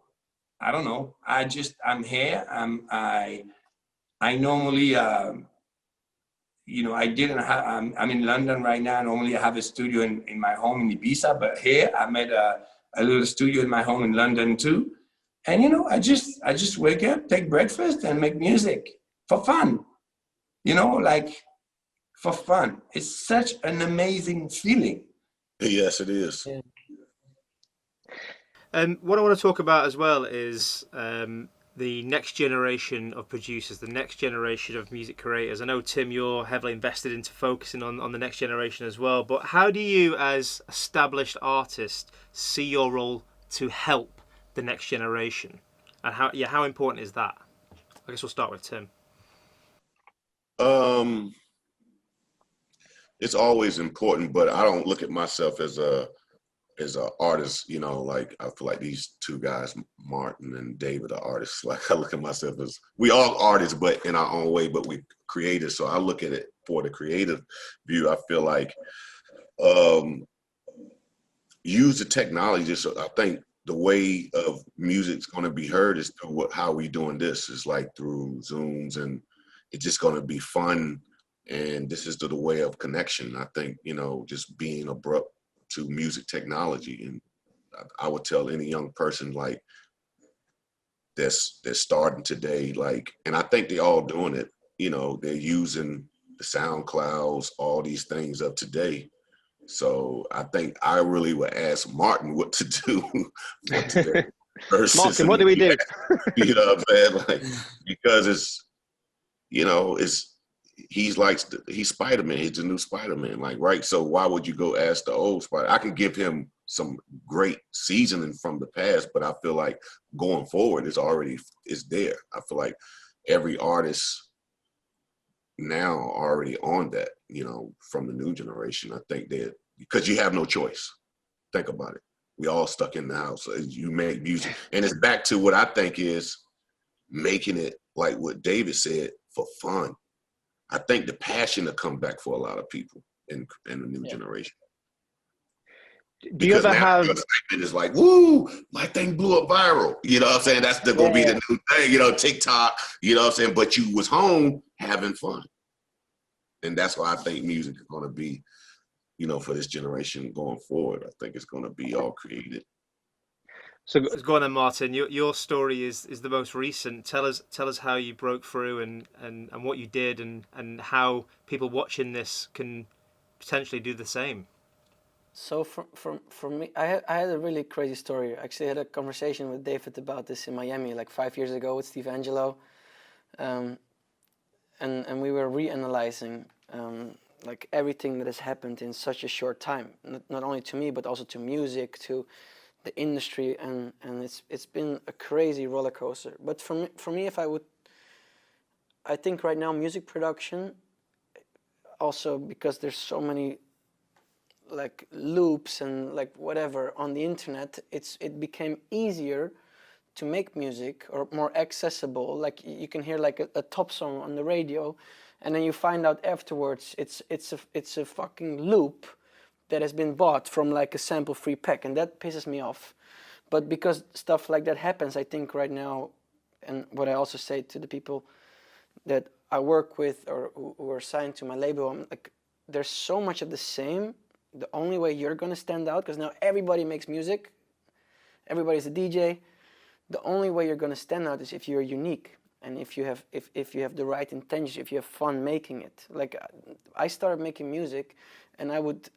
I don't know. I'm here. I normally, you know, I didn't have, I'm in London right now. Normally I have a studio in my home in Ibiza, but here I made a little studio in my home in London too. And, you know, I just wake up, take breakfast and make music for fun, you know, like for fun. It's such an amazing feeling. Yes, it is. Yeah. What I want to talk about as well is the next generation of producers, the next generation of music creators. I know, Tim, you're heavily invested into focusing on the next generation as well, but how do you, as established artists, see your role to help the next generation? And how important is that? I guess we'll start with Tim. It's always important, but I don't look at myself as a artist, you know, like I feel like these two guys, Martin and David, are artists. Like I look at myself as, we all artists, but in our own way, but we creators. So I look at it for the creative view. I feel like use the technology. So I think the way of music's going to be heard is through how we doing this, is like through Zooms, and it's just going to be fun. And this is the way of connection. I think, you know, just being abrupt to music technology. And I would tell any young person like that's starting today, like, and I think they all doing it, you know, they're using the SoundClouds, all these things of today. So I think I really would ask Martin what to do for today. Martin, what do we do? You know what I'm saying? Like, because it's, you know, he's Spider-Man. He's the new Spider-Man. Like, right? So why would you go ask the old Spider? I could give him some great seasoning from the past, but I feel like going forward is there. I feel like every artist now are already on that, you know, from the new generation. I think that because you have no choice. Think about it. We all stuck in the house. So you make music. And it's back to what I think is making it, like what David said, for fun. I think the passion will come back for a lot of people in the new generation. Do you ever have? The excitement is like, woo, my thing blew up viral. You know what I'm saying? That's going to be the new thing, you know, TikTok, you know what I'm saying? But you was home having fun. And that's why I think music is going to be, you know, for this generation going forward. I think it's going to be all created. So go on then, Martin. Your story is the most recent. Tell us how you broke through and what you did and how people watching this can potentially do the same. So for me, I had a really crazy story. I actually had a conversation with David about this in Miami like 5 years ago with Steve Angelo, and we were reanalyzing like everything that has happened in such a short time. Not only to me, but also to music, to the industry, and it's been a crazy roller coaster. But for me, I think right now music production, also because there's so many like loops and like whatever on the internet, it became easier to make music, or more accessible. Like you can hear like a top song on the radio, and then you find out afterwards it's a fucking loop that has been bought from like a sample free pack, and that pisses me off. But because stuff like that happens, I think right now, and what I also say to the people that I work with or who are signed to my label, I'm like, there's so much of the same. The only way you're gonna stand out, because now everybody makes music, everybody's a DJ. The only way you're gonna stand out is if you're unique, and if you have the right intention, if you have fun making it. Like I started making music, and I would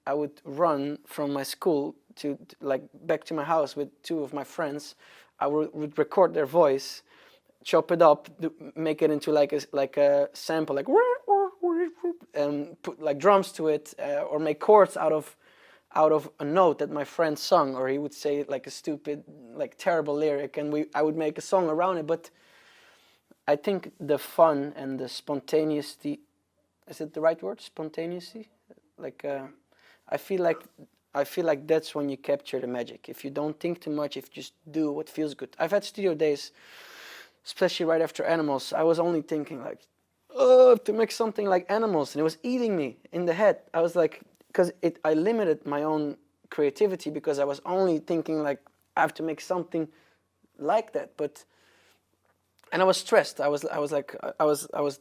run from my school to like back to my house with two of my friends. I would record their voice, chop it up, make it into like a sample, like and put like drums to it, or make chords out of a note that my friend sung, or he would say like a stupid, like terrible lyric, and I would make a song around it. But I think the fun and the spontaneity, is it the right word? Spontaneity? Like I feel like that's when you capture the magic. If you don't think too much, if you just do what feels good. I've had studio days, especially right after Animals, I was only thinking like, oh, to make something like Animals, and it was eating me in the head. I was like, because I limited my own creativity, because I was only thinking like, I have to make something like that. And I was stressed. I was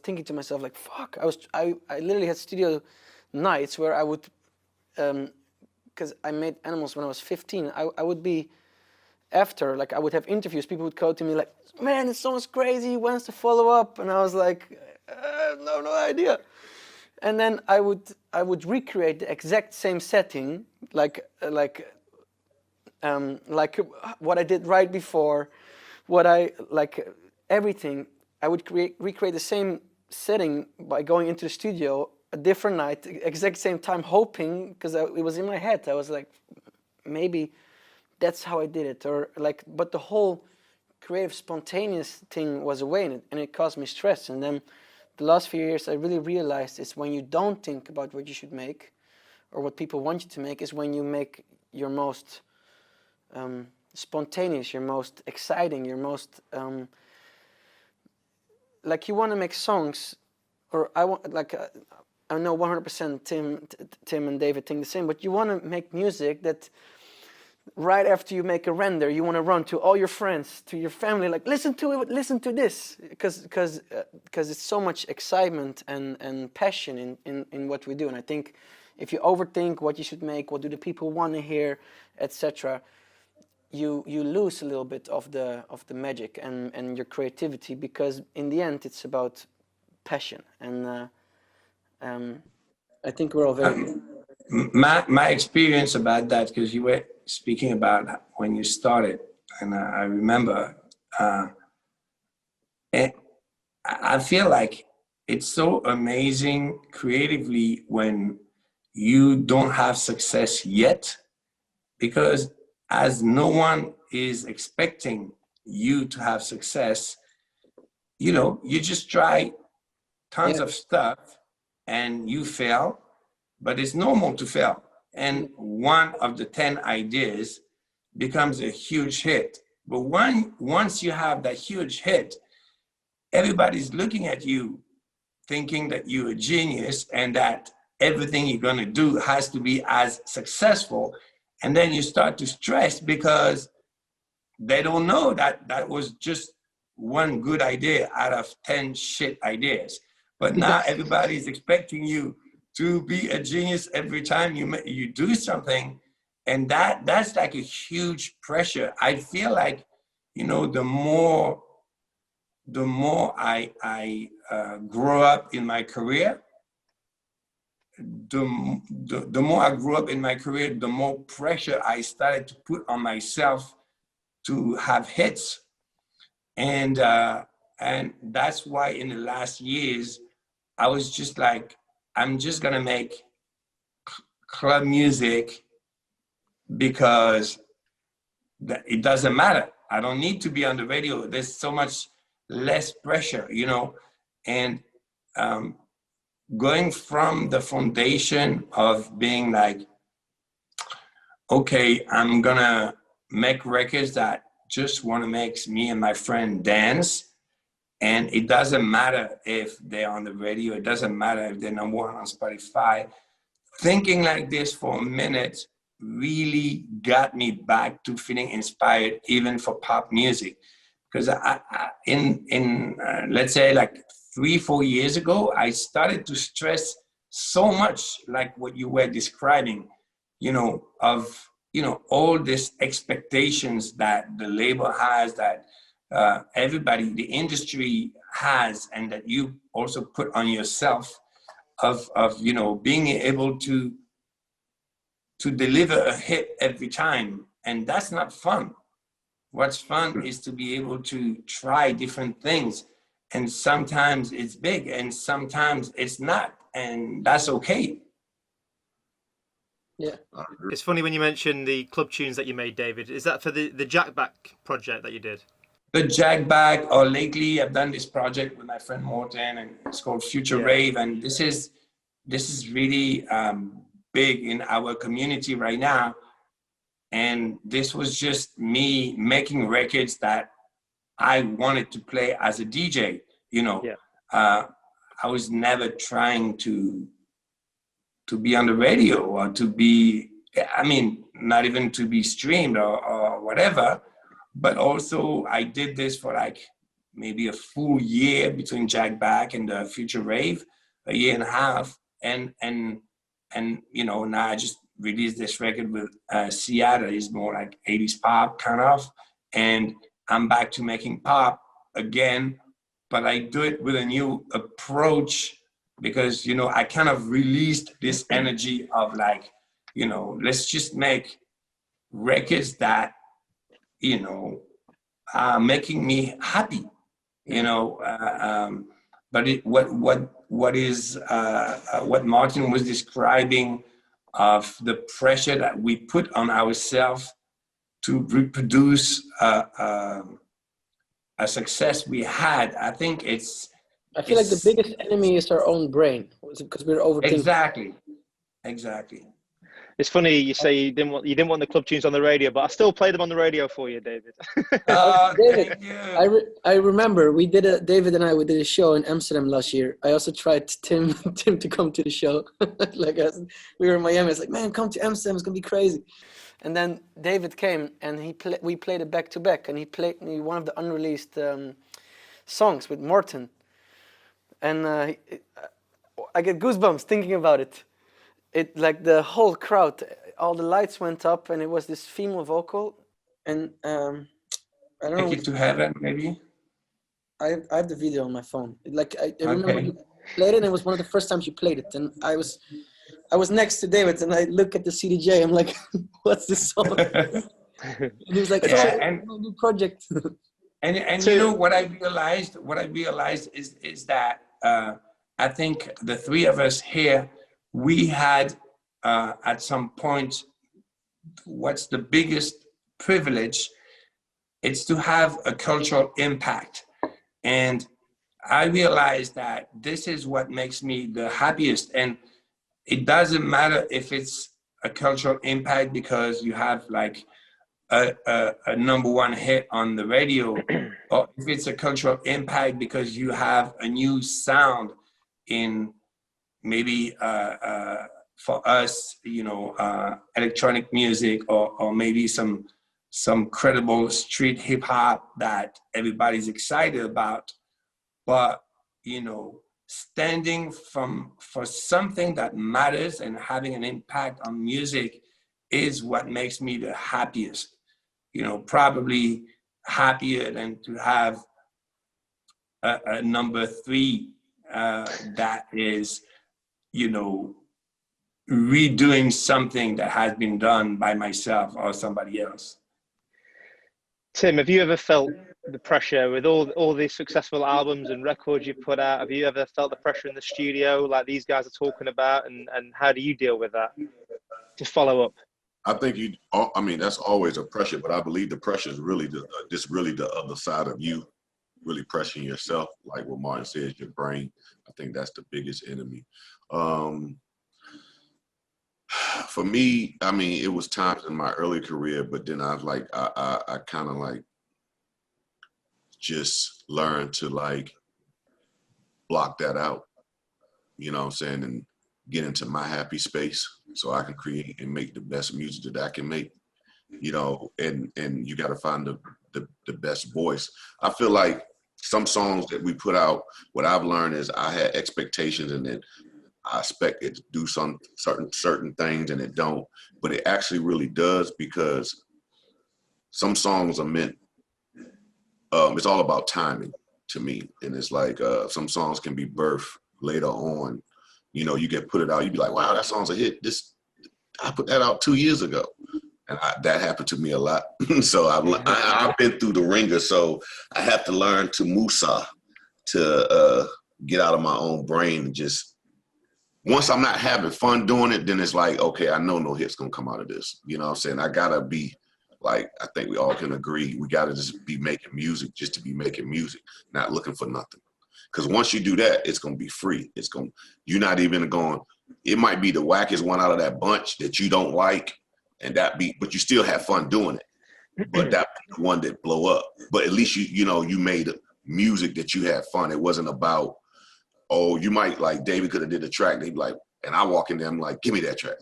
thinking to myself like, fuck. I literally had studio nights where I would, because I made Animals when I was 15. I would be, after, like I would have interviews, people would go to me like, man, this song's crazy, he wants to follow up, and I was like, no idea. And then I would recreate the exact same setting, like what I did right before, everything. I would recreate the same setting by going into the studio a different night, exact same time, hoping, because it was in my head. I was like, maybe that's how I did it, or like, but the whole creative spontaneous thing was away, and it caused me stress. And then the last few years I really realized is when you don't think about what you should make or what people want you to make, is when you make your most spontaneous, your most exciting, your most like you want to make songs, or I want, like I know 100% Tim and David think the same, but you want to make music that right after you make a render, you want to run to all your friends, to your family, like listen to it, listen to this, because it's so much excitement and passion in what we do. And I think if you overthink what you should make, what do the people want to hear, etc., you lose a little bit of the magic and your creativity, because in the end it's about passion. And I think we're all very my experience about that, because you were speaking about when you started, and I remember, I feel like it's so amazing creatively when you don't have success yet, because as no one is expecting you to have success, you just try tons of stuff and you fail, but it's normal to fail. And one of the 10 ideas becomes a huge hit. But once you have that huge hit, everybody's looking at you thinking that you're a genius and that everything you're going to do has to be as successful. And then you start to stress because they don't know that that was just one good idea out of 10 shit ideas. But now everybody's expecting you to be a genius every time you do something. And that's like a huge pressure. I feel like, the more I grow up in my career, the more I grew up in my career, the more pressure I started to put on myself to have hits. And that's why in the last years, I was just like, I'm just gonna make club music because that it doesn't matter. I don't need to be on the radio. There's so much less pressure, you know, and going from the foundation of being like, okay, I'm gonna make records that just want to make me and my friend dance, and it doesn't matter if they're on the radio, it doesn't matter if they're number one on Spotify. Thinking like this for a minute really got me back to feeling inspired even for pop music. Because let's say like 3-4 years ago, I started to stress so much like what you were describing, you know, of, you know, all these expectations that the label has, that everybody, the industry has, and that you also put on yourself of you know, being able to deliver a hit every time. And that's not fun. What's fun is to be able to try different things. And sometimes it's big and sometimes it's not. And that's okay. Yeah. It's funny when you mention the club tunes that you made, David. Is that for the Jack Back project that you did? The Jack Back, or lately I've done this project with my friend Morten, and it's called Future Rave. And this is really big in our community right now. And this was just me making records that I wanted to play as a DJ, you know. I was never trying to be on the radio or to be, I mean, not even to be streamed or whatever, but also I did this for like maybe a full year between Jack Back and the Future Rave, a year and a half. And you know, now I just released this record with Sia that is more like 80s pop kind of, and I'm back to making pop again, but I do it with a new approach because, you know, I kind of released this energy of like, you know, let's just make records that, you know, are making me happy, you know. But what Martin was describing of the pressure that we put on ourselves to reproduce a success we had, I think I feel like the biggest enemy is our own brain, because we're overthinking. Exactly. It's funny you say you didn't want the club tunes on the radio, but I still play them on the radio for you, David. David, Thank you. I remember David and I did a show in Amsterdam last year. I also tried Tim to come to the show. Like we were in Miami. It's like, man, come to Amsterdam. It's gonna be crazy. And then David came and we played it back to back, and he played me one of the unreleased songs with Morten. And I get goosebumps thinking about it. It, like, the whole crowd, all the lights went up, and it was this female vocal, and I don't know. Take It to Heaven, maybe. I have the video on my phone. Like I remember you played it, and it was one of the first times you played it, and I was next to David, and I look at the CDJ. I'm like, what's this song? And he was like, and my new project. and you know what I realized? What I realized is that I think the three of us here, we had at some point, what's the biggest privilege? It's to have a cultural impact. And I realized that this is what makes me the happiest. And it doesn't matter if it's a cultural impact because you have like a #1 hit on the radio, or if it's a cultural impact because you have a new sound in maybe for us, you know, electronic music, or maybe some credible street hip hop that everybody's excited about. But, you know, standing for something that matters and having an impact on music is what makes me the happiest. You know, probably happier than to have a #3 that is, you know, redoing something that has been done by myself or somebody else. Tim, have you ever felt the pressure with all these successful albums and records you put out? Have you ever felt the pressure in the studio like these guys are talking about, and how do you deal with that to follow up? I think I mean, that's always a pressure, but I believe the pressure is really the other side of you really pressuring yourself. Like what Martin says, your brain. I think that's the biggest enemy. For me, I mean, it was times in my early career, but then I was like, I kind of like just learned to like block that out, you know what I'm saying, and get into my happy space so I can create and make the best music that I can make, you know, and you got to find the best voice. I feel like some songs that we put out, what I've learned is I had expectations and then I expect it to do some certain things and it don't, but it actually really does, because some songs are meant, it's all about timing to me. And it's like some songs can be birthed later on. You know, you get put it out, you be like, wow, that song's a hit. I put that out 2 years ago. And that happened to me a lot. So I've been through the ringer. So I have to learn to Musa, to get out of my own brain. And just, once I'm not having fun doing it, then it's like, okay, I know no hit's gonna come out of this. You know what I'm saying? I gotta be like, I think we all can agree, we gotta just be making music just to be making music, not looking for nothing. Because once you do that, it's gonna be free. You're not even going, it might be the wackest one out of that bunch that you don't like, but you still have fun doing it. But that one that blow up. But at least you know, you made music that you had fun. It wasn't about, oh, you might like David could have did a track. They'd be like, and I walk in there, I'm like, give me that track.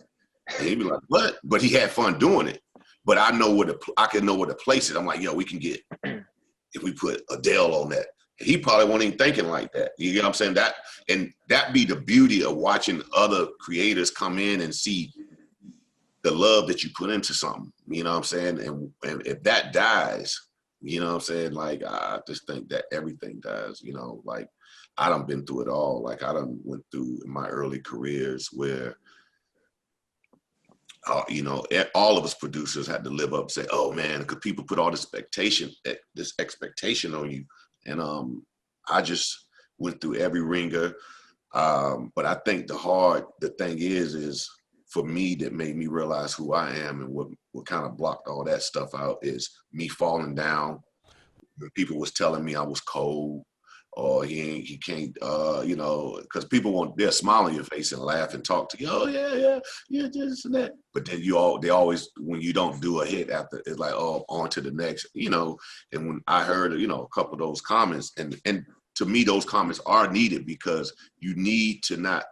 And he'd be like, what? But he had fun doing it. But I know I can know where to place it. I'm like, yo, we can get, if we put Adele on that. He probably wasn't even thinking like that. You get what I'm saying? That be the beauty of watching other creators come in and see the love that you put into something. You know what I'm saying? And if that dies, you know what I'm saying? Like, I just think that everything dies, you know, like I done been through it all. Like I done went through in my early careers where, you know, all of us producers had to live up and say, oh man, because people put all this expectation on you. And I just went through every ringer. But I think the thing is for me, that made me realize who I am, and what kind of blocked all that stuff out is me falling down when people was telling me I was cold, or he can't, you know, because they'll smile on your face and laugh and talk to you. Oh yeah, this and that. But then they always, when you don't do a hit after, it's like, oh, on to the next, you know. And when I heard, you know, a couple of those comments, and to me, those comments are needed, because you need to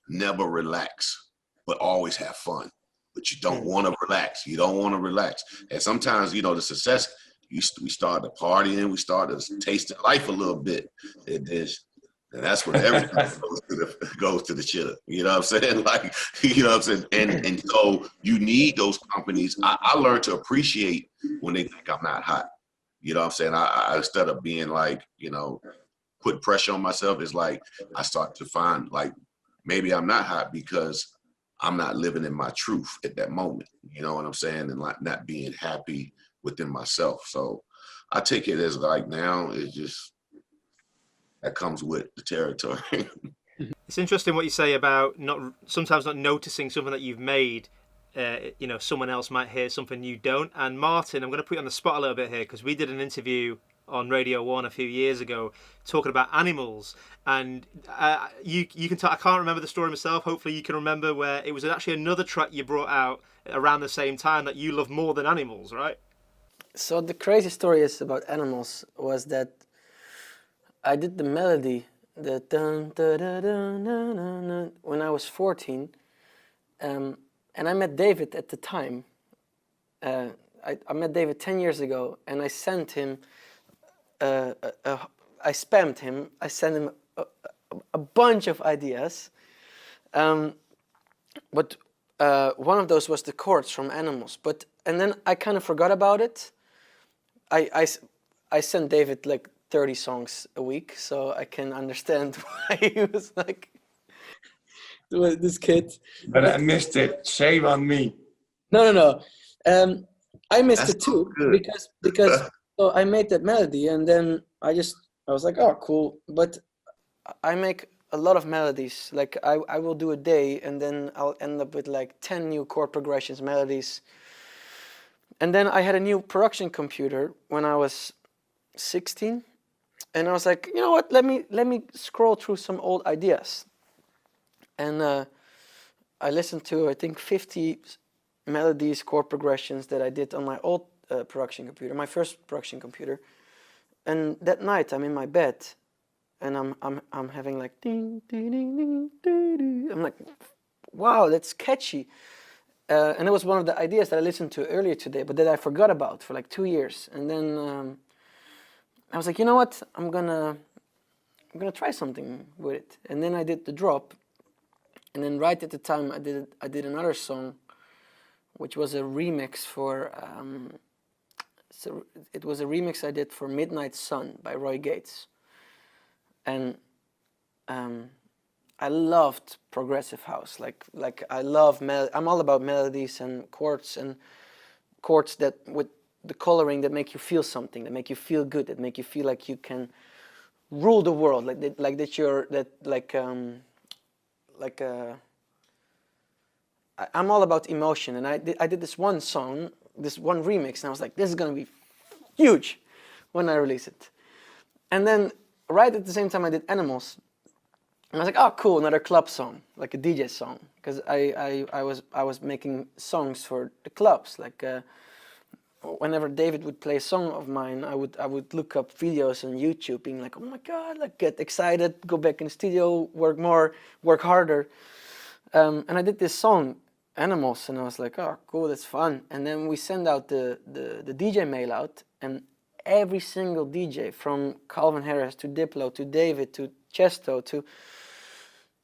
never relax, but always have fun. But you don't want to relax. You don't want to relax. And sometimes, you know, the success, we started partying, we started tasting life a little bit. And that's when everything goes to the shitter. You know what I'm saying? Like, you know what I'm saying? And so you need those companies. I learned to appreciate when they think I'm not hot. You know what I'm saying? I instead of being like, you know, put pressure on myself, it's like I start to find like, maybe I'm not hot because I'm not living in my truth at that moment. You know what I'm saying? And like not being happy within myself. So I take it as like, now it's just, that comes with the territory. It's interesting what you say about sometimes not noticing something that you've made. You know, someone else might hear something you don't. And Martin, I'm going to put you on the spot a little bit here, because we did an interview on Radio 1 a few years ago talking about animals, and you can I can't remember the story myself. Hopefully you can remember, where it was actually another track you brought out around the same time that you love more than animals, right? So the crazy story is about animals was that I did the melody, the dun da da da da da, when I was 14, and I met David at the time. I met David 10 years ago, and I sent him I spammed him. I sent him a bunch of ideas, but one of those was the chords from Animals. And then I kind of forgot about it. I sent David like 30 songs a week, so I can understand why he was like, this kid. But I missed it. Shame on me. No. I missed it too, because so I made that melody, and then I was like, oh, cool. But I make a lot of melodies. Like I will do a day and then I'll end up with like 10 new chord progressions, melodies. And then I had a new production computer when I was 16, and I was like, you know what? Let me scroll through some old ideas. And I listened to, I think, 50 melodies, chord progressions that I did on my old production computer, my first production computer. And that night I'm in my bed, and I'm having like ding ding ding ding ding ding. I'm like, wow, that's catchy. And it was one of the ideas that I listened to earlier today, but that I forgot about for like 2 years. And then I was like, you know what? I'm gonna try something with it. And then I did the drop. And then right at the time, I did another song, which was a remix for. So it was a remix I did for Midnight Sun by Roy Gates. And I loved progressive house. Like I love I'm all about melodies and chords that with the coloring that make you feel something, that make you feel good, that make you feel like you can rule the world, I'm all about emotion. And I did this one song, this one remix, and I was like, this is gonna be huge when I release it. And then right at the same time I did Animals. And I was like, oh, cool, another club song, like a DJ song, because I was making songs for the clubs. Like whenever David would play a song of mine, I would look up videos on YouTube, being like, oh my God, like get excited, go back in the studio, work more, work harder. And I did this song, Animals, and I was like, oh, cool, that's fun. And then we send out the DJ mail out, and every single DJ, from Calvin Harris to Diplo to David to Chesto to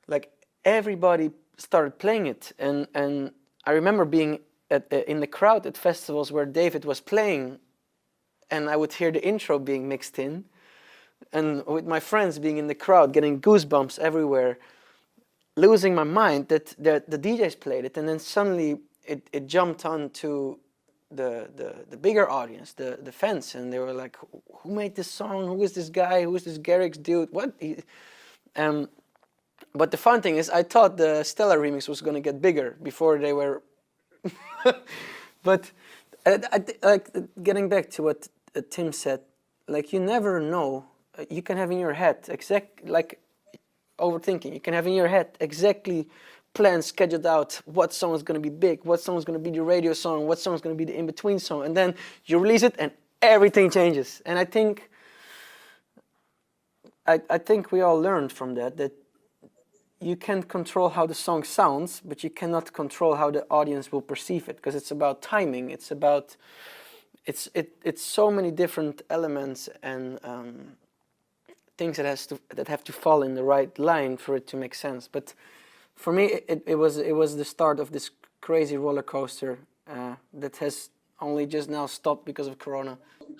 like everybody started playing it, and I remember being in the crowd at festivals where David was playing, and I would hear the intro being mixed in, and with my friends being in the crowd, getting goosebumps everywhere, losing my mind that the DJs played it, and then suddenly it jumped on to the bigger audience, the fans, and they were like, who made this song? Who is this guy? Who is this Garrix dude? What? But the fun thing is, I thought the Stella remix was going to get bigger before they were. But like getting back to what Tim said, like you never know. You can have in your head like overthinking. You can have in your head exactly planned, scheduled out what song is going to be big, what song is going to be the radio song, what song is going to be the in-between song, and then you release it and everything changes. And I think we all learned from that you can control how the song sounds, but you cannot control how the audience will perceive it, because it's about timing. It's about it's so many different elements and things that have to fall in the right line for it to make sense. But for me, it was the start of this crazy roller coaster that has only just now stopped because of Corona.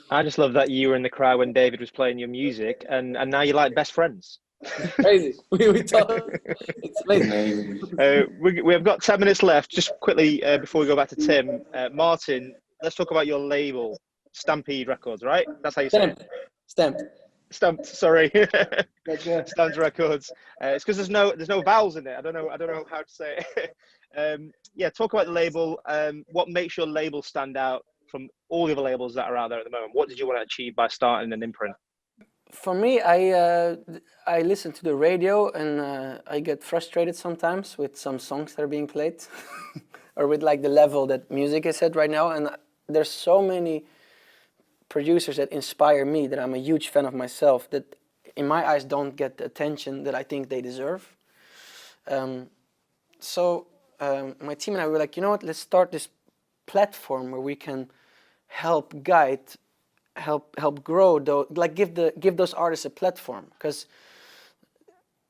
I just love that you were in the crowd when David was playing your music, and now you're like best friends. It's crazy. we talk. It's amazing. We have got 10 minutes left. Just quickly before we go back to Tim, Martin, let's talk about your label, Stampede Records, right? That's how you say it. Stamped. Sorry, Stamped Records. It's because there's no vowels in it. I don't know how to say it. Yeah, talk about the label. What makes your label stand out from all the other labels that are out there at the moment? What did you want to achieve by starting an imprint? For me, I listen to the radio, and I get frustrated sometimes with some songs that are being played, or with like the level that music is at right now. And there's so many producers that inspire me, that I'm a huge fan of myself, that in my eyes don't get the attention that I think they deserve. So my team and I were like, you know what? Let's start this platform where we can help guide. Help grow, though, like give those artists a platform, because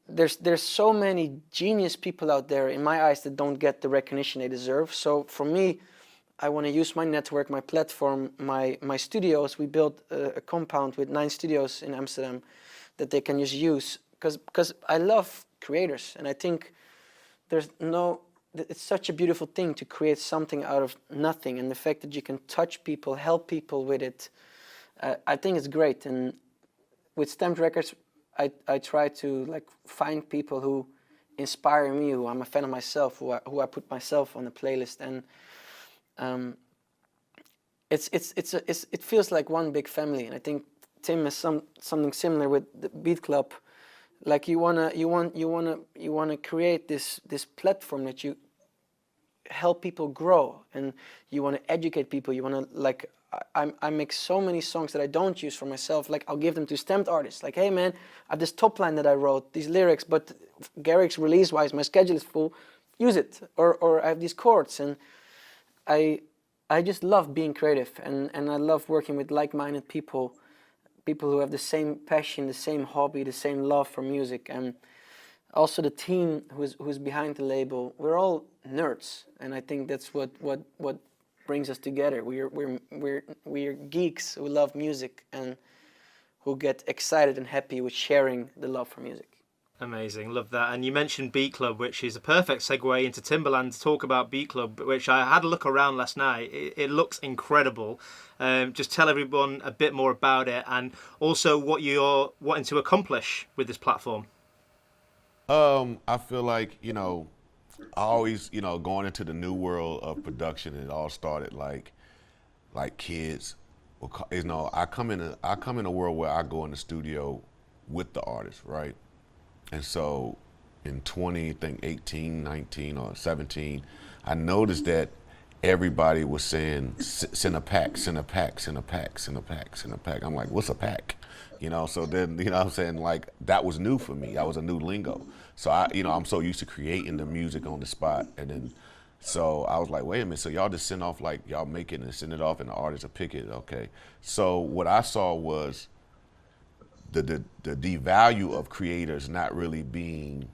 there's so many genius people out there in my eyes that don't get the recognition they deserve. So for me, I want to use my network, my platform, my studios. We built a compound with 9 studios in Amsterdam that they can just use, because I love creators, and I think it's such a beautiful thing to create something out of nothing, and the fact that you can touch people, help people with it, I think it's great. And with Stamped Records, I try to like find people who inspire me, who I'm a fan of myself, who I put myself on the playlist, and it feels like one big family. And I think Tim has something similar with the Beat Club. Like you wanna create this platform that you help people grow, and you want to educate people. You want to like I make so many songs that I don't use for myself. Like I'll give them to stamped artists. Like, hey man, I have this top line that I wrote, these lyrics, but Garrix release wise, my schedule is full. Use it, or I have these chords, and I just love being creative, and I love working with like-minded people who have the same passion, the same hobby, the same love for music. And also the team who's behind the label, we're all nerds, and I think that's what brings us together. We're geeks who love music and who get excited and happy with sharing the love for music. Amazing, love that. And you mentioned Beat Club, which is a perfect segue into Timbaland to talk about Beat Club, which I had a look around last night. It looks incredible. Just tell everyone a bit more about it, and also what you're wanting to accomplish with this platform. I feel like, I always, going into the new world of production, it all started like kids. I come in a world where I go in the studio with the artist, right? And so in 18, 19 or 17, I noticed that everybody was saying, send a pack, send a pack, send a pack, send a pack, send a pack. I'm like, what's a pack? So then, what I'm saying, like, that was new for me. That was a new lingo. So I'm so used to creating the music on the spot. And then, so I was like, wait a minute, so y'all just send off, like, y'all make it and send it off and the artist will pick it, okay. So what I saw was the devalue of creators not really being,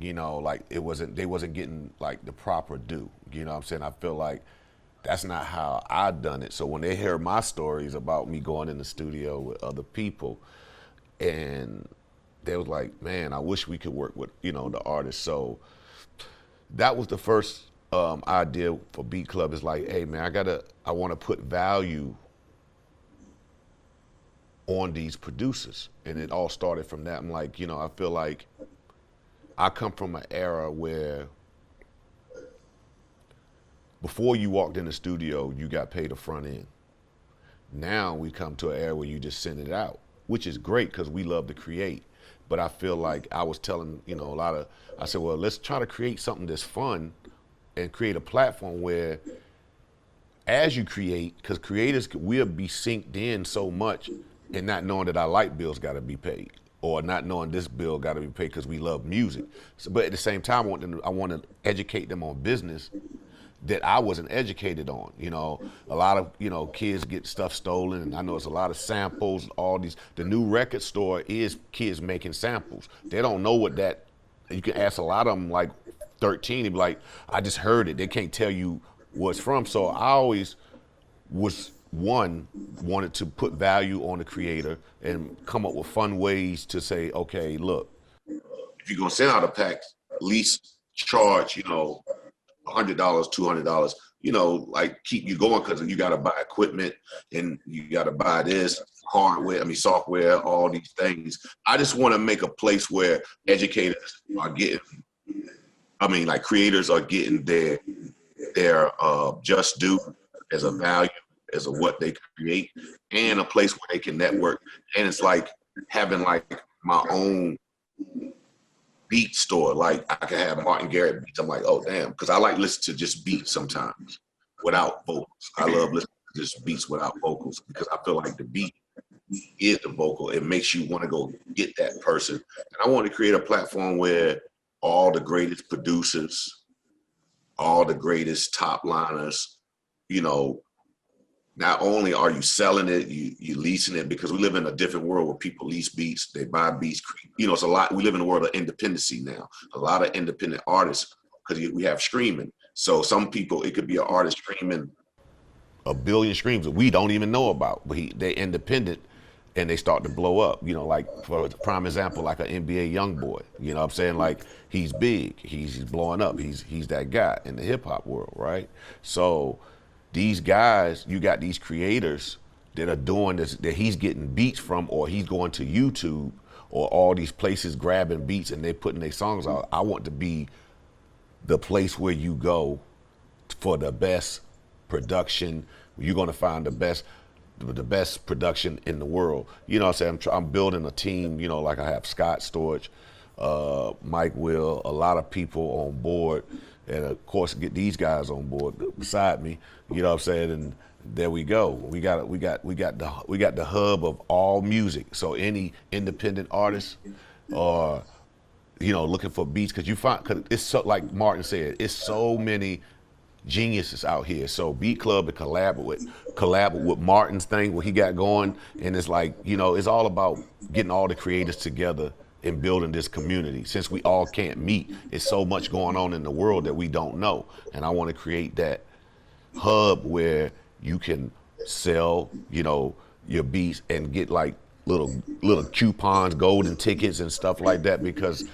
like they wasn't getting like the proper due. You know what I'm saying? I feel like that's not how I done it. So when they hear my stories about me going in the studio with other people, and they was like, man, I wish we could work with, the artists. So that was the first idea for Beat Club, is like, hey man, I want to put value on these producers. And it all started from that. I'm like, I feel like I come from an era where before you walked in the studio, you got paid a front end. Now we come to an era where you just send it out, which is great because we love to create. But I feel like I was telling, I said, well, let's try to create something that's fun and create a platform where as you create, because creators will be synced in so much and not knowing that our light bills got to be paid, or not knowing this bill got to be paid because we love music. So, but at the same time, I want to educate them on business that I wasn't educated on. A lot of, kids get stuff stolen, and I know it's a lot of samples, the new record store is kids making samples. They don't know what that, you can ask a lot of them, like 13, and be like, I just heard it. They can't tell you where it's from. So I always wanted to put value on the creator and come up with fun ways to say, okay, look, if you're gonna send out a pack, at least charge, $100, $200, like keep you going, because you gotta buy equipment and you gotta buy this hardware, software, all these things. I just want to make a place where educators are getting, like creators are getting their just due as a value, as of what they create, and a place where they can network. And it's like having like my own beat store. Like I can have Martin Garrix beats. I'm like, oh damn, because I like listening to just beats sometimes without vocals. I love listening to just beats without vocals, because I feel like the beat is the vocal. It makes you want to go get that person. And I want to create a platform where all the greatest producers, all the greatest top liners, not only are you selling it, you leasing it, because we live in a different world where people lease beats, they buy beats. It's a lot. We live in a world of independency now. A lot of independent artists, because we have streaming. So some people, it could be an artist streaming 1 billion streams that we don't even know about, but they're independent and they start to blow up. Like for a prime example, like an NBA young boy. You know what I'm saying? Like he's big, he's blowing up. He's that guy in the hip hop world, right? So these guys, you got these creators that are doing this, that he's getting beats from, or he's going to YouTube or all these places grabbing beats and they're putting their songs out. I want to be the place where you go for the best production. You're going to find the best production in the world. You know what I'm saying? I'm building a team, you know, like I have Scott Storch, Mike Will, a lot of people on board, and of course get these guys on board beside me. You know what I'm saying? And there we go. We got the hub of all music. So any independent artist or, you know, looking for beats, because you find, cause it's so, like Martin said, it's so many geniuses out here. So Beat Club to collab with Martin's thing, what he got going, and it's like, you know, it's all about getting all the creators together and building this community. Since we all can't meet, it's so much going on in the world that we don't know, and I want to create that hub where you can sell, you know, your beats and get like little coupons, golden tickets and stuff like that. Because,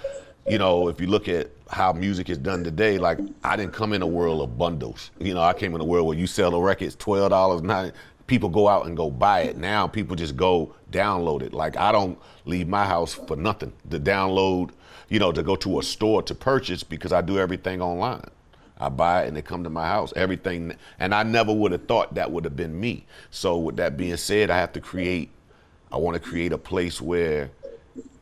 you know, if you look at how music is done today, like I didn't come in a world of bundles. You know, I came in a world where you sell a record, it's $12, $9. People go out and go buy it. Now people just go download it. Like I don't leave my house for nothing to download, you know, to go to a store to purchase, because I do everything online. I buy it and they come to my house, everything. And I never would have thought that would have been me. So with that being said, I want to create a place where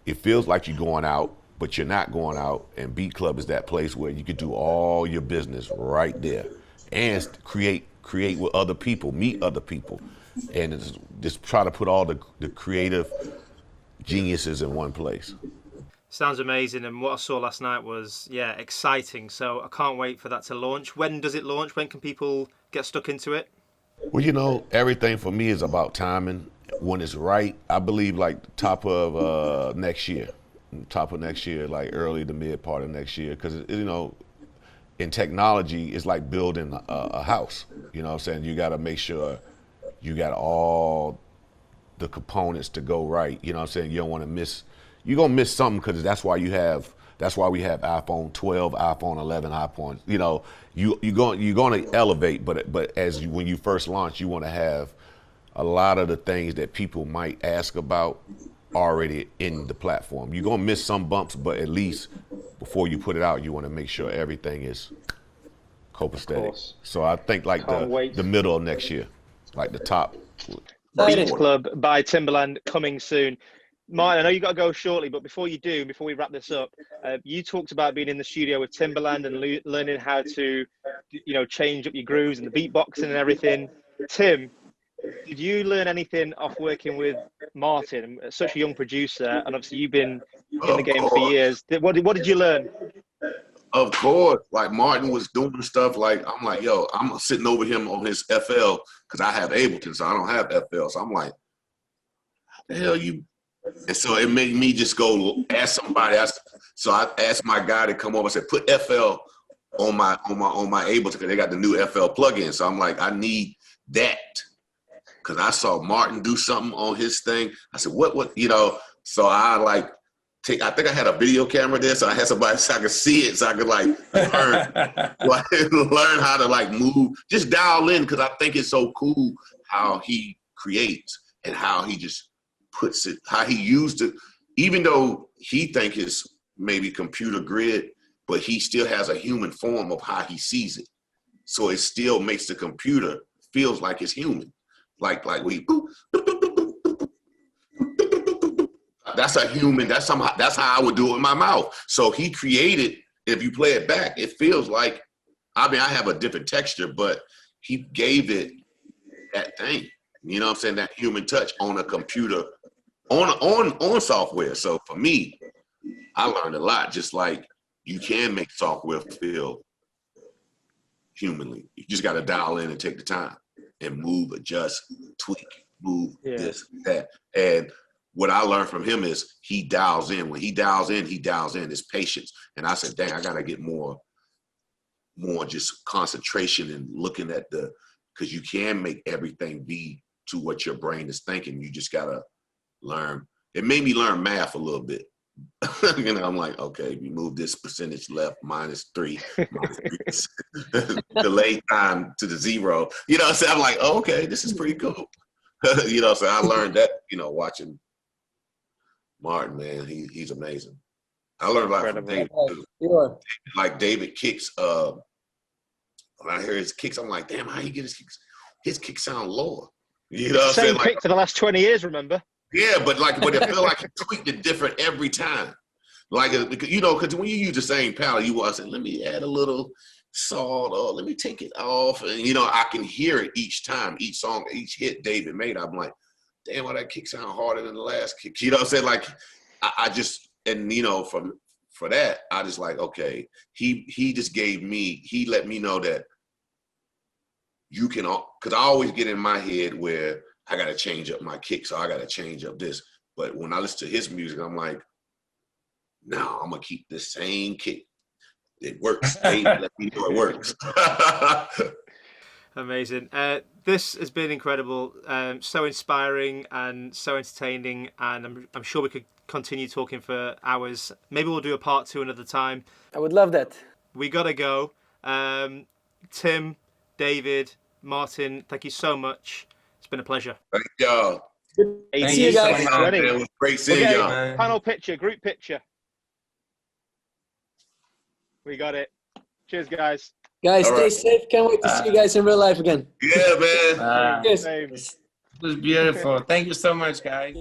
it feels like you're going out, but you're not going out. And Beat Club is that place where you could do all your business right there and create with other people, meet other people, and just try to put all the creative geniuses in one place. Sounds amazing, and what I saw last night was, yeah, exciting. So I can't wait for that to launch. When does it launch? When can people get stuck into it? Well, you know, everything for me is about timing. When it's right, I believe like top of next year, like early to mid part of next year, because, you know, in technology, it's like building a house. You know what I'm saying? You got to make sure you got all the components to go right. You know what I'm saying? You don't want to miss. You're gonna miss something, because that's why we have iPhone 12, iPhone 11, iPhone. You know, you're gonna elevate, but when you first launch, you want to have a lot of the things that people might ask about already in the platform. You're gonna miss some bumps, but at least before you put it out, you want to make sure everything is copacetic. So I think like the middle of next year, like the top. Beat Club by Timbaland coming soon. Martin, I know you got to go shortly, but before we wrap this up, you talked about being in the studio with Timbaland and learning how to, you know, change up your grooves and the beatboxing and everything. Tim, did you learn anything off working with Martin, such a young producer, and obviously you've been in the game for years? What did you learn? Of course, like Martin was doing stuff like, I'm like, yo, I'm sitting over him on his FL, because I have Ableton, so I don't have FL. So I'm like, how the hell you? And so it made me just go ask somebody. So I asked my guy to come over. I said, put FL on my Ableton, because they got the new FL plugin. So I'm like, I need that, because I saw Martin do something on his thing. I said, what, you know? So I like I think I had a video camera there, so I had somebody so I could see it, so I could like learn how to like move, just dial in, because I think it's so cool how he creates and how he just puts it, how he used it, even though he think it's maybe computer grid, but he still has a human form of how he sees it. So it still makes the computer feels like it's human. Like we, that's a human, that's how I would do it with my mouth. So he created, if you play it back, it feels like, I mean, I have a different texture, but he gave it that thing. You know what I'm saying? That human touch on a computer, on software. So for me, I learned a lot. Just like you can make software feel humanly. You just got to dial in and take the time and move, adjust, tweak, move, this, that. And what I learned from him is he dials in. When he dials in, his patience. And I said, dang, I got to get more just concentration and looking at because you can make everything be to what your brain is thinking. You just got to learn. It made me learn math a little bit. You know, I'm like, okay, you move this percentage left, -3, delay time to the 0. You know what I'm saying? I'm like, oh, okay, this is pretty cool. You know, so I learned that, you know, watching Martin, man, he's amazing. I learned a lot from David too. Sure. Like David kicks, when I hear his kicks, I'm like, damn, how he get his kicks? His kicks sound lower. You know what I'm saying? Same kick for the last 20 years, remember? Yeah, but I feel like he tweaked it different every time. Like, you know, because when you use the same palette, you want to say, let me add a little salt, or let me take it off. And, you know, I can hear it each time, each song, each hit David made. I'm like, damn, why that kick sound harder than the last kick? You know what I'm saying? Like, I just, and, you know, for that, I just like, okay, he just gave me, he let me know that you can, because I always get in my head where I got to change up my kick, so I got to change up this. But when I listen to his music, I'm like, no, I'm going to keep the same kick. It works. Let me know it works. Amazing. This has been incredible, so inspiring and so entertaining, and I'm sure we could continue talking for hours. Maybe we'll do a part 2 another time. I would love that. We gotta go. Tim, David, Martin, thank you so much. It's been a pleasure. Thank y'all. Thank See you guys. so much. It was great seeing Okay, y'all. panel picture, group picture. We got it. Cheers, guys. Guys, All stay right. safe. Can't wait to see you guys in real life again. Yeah, man. Cheers. Same. It was beautiful. Thank you so much, guys.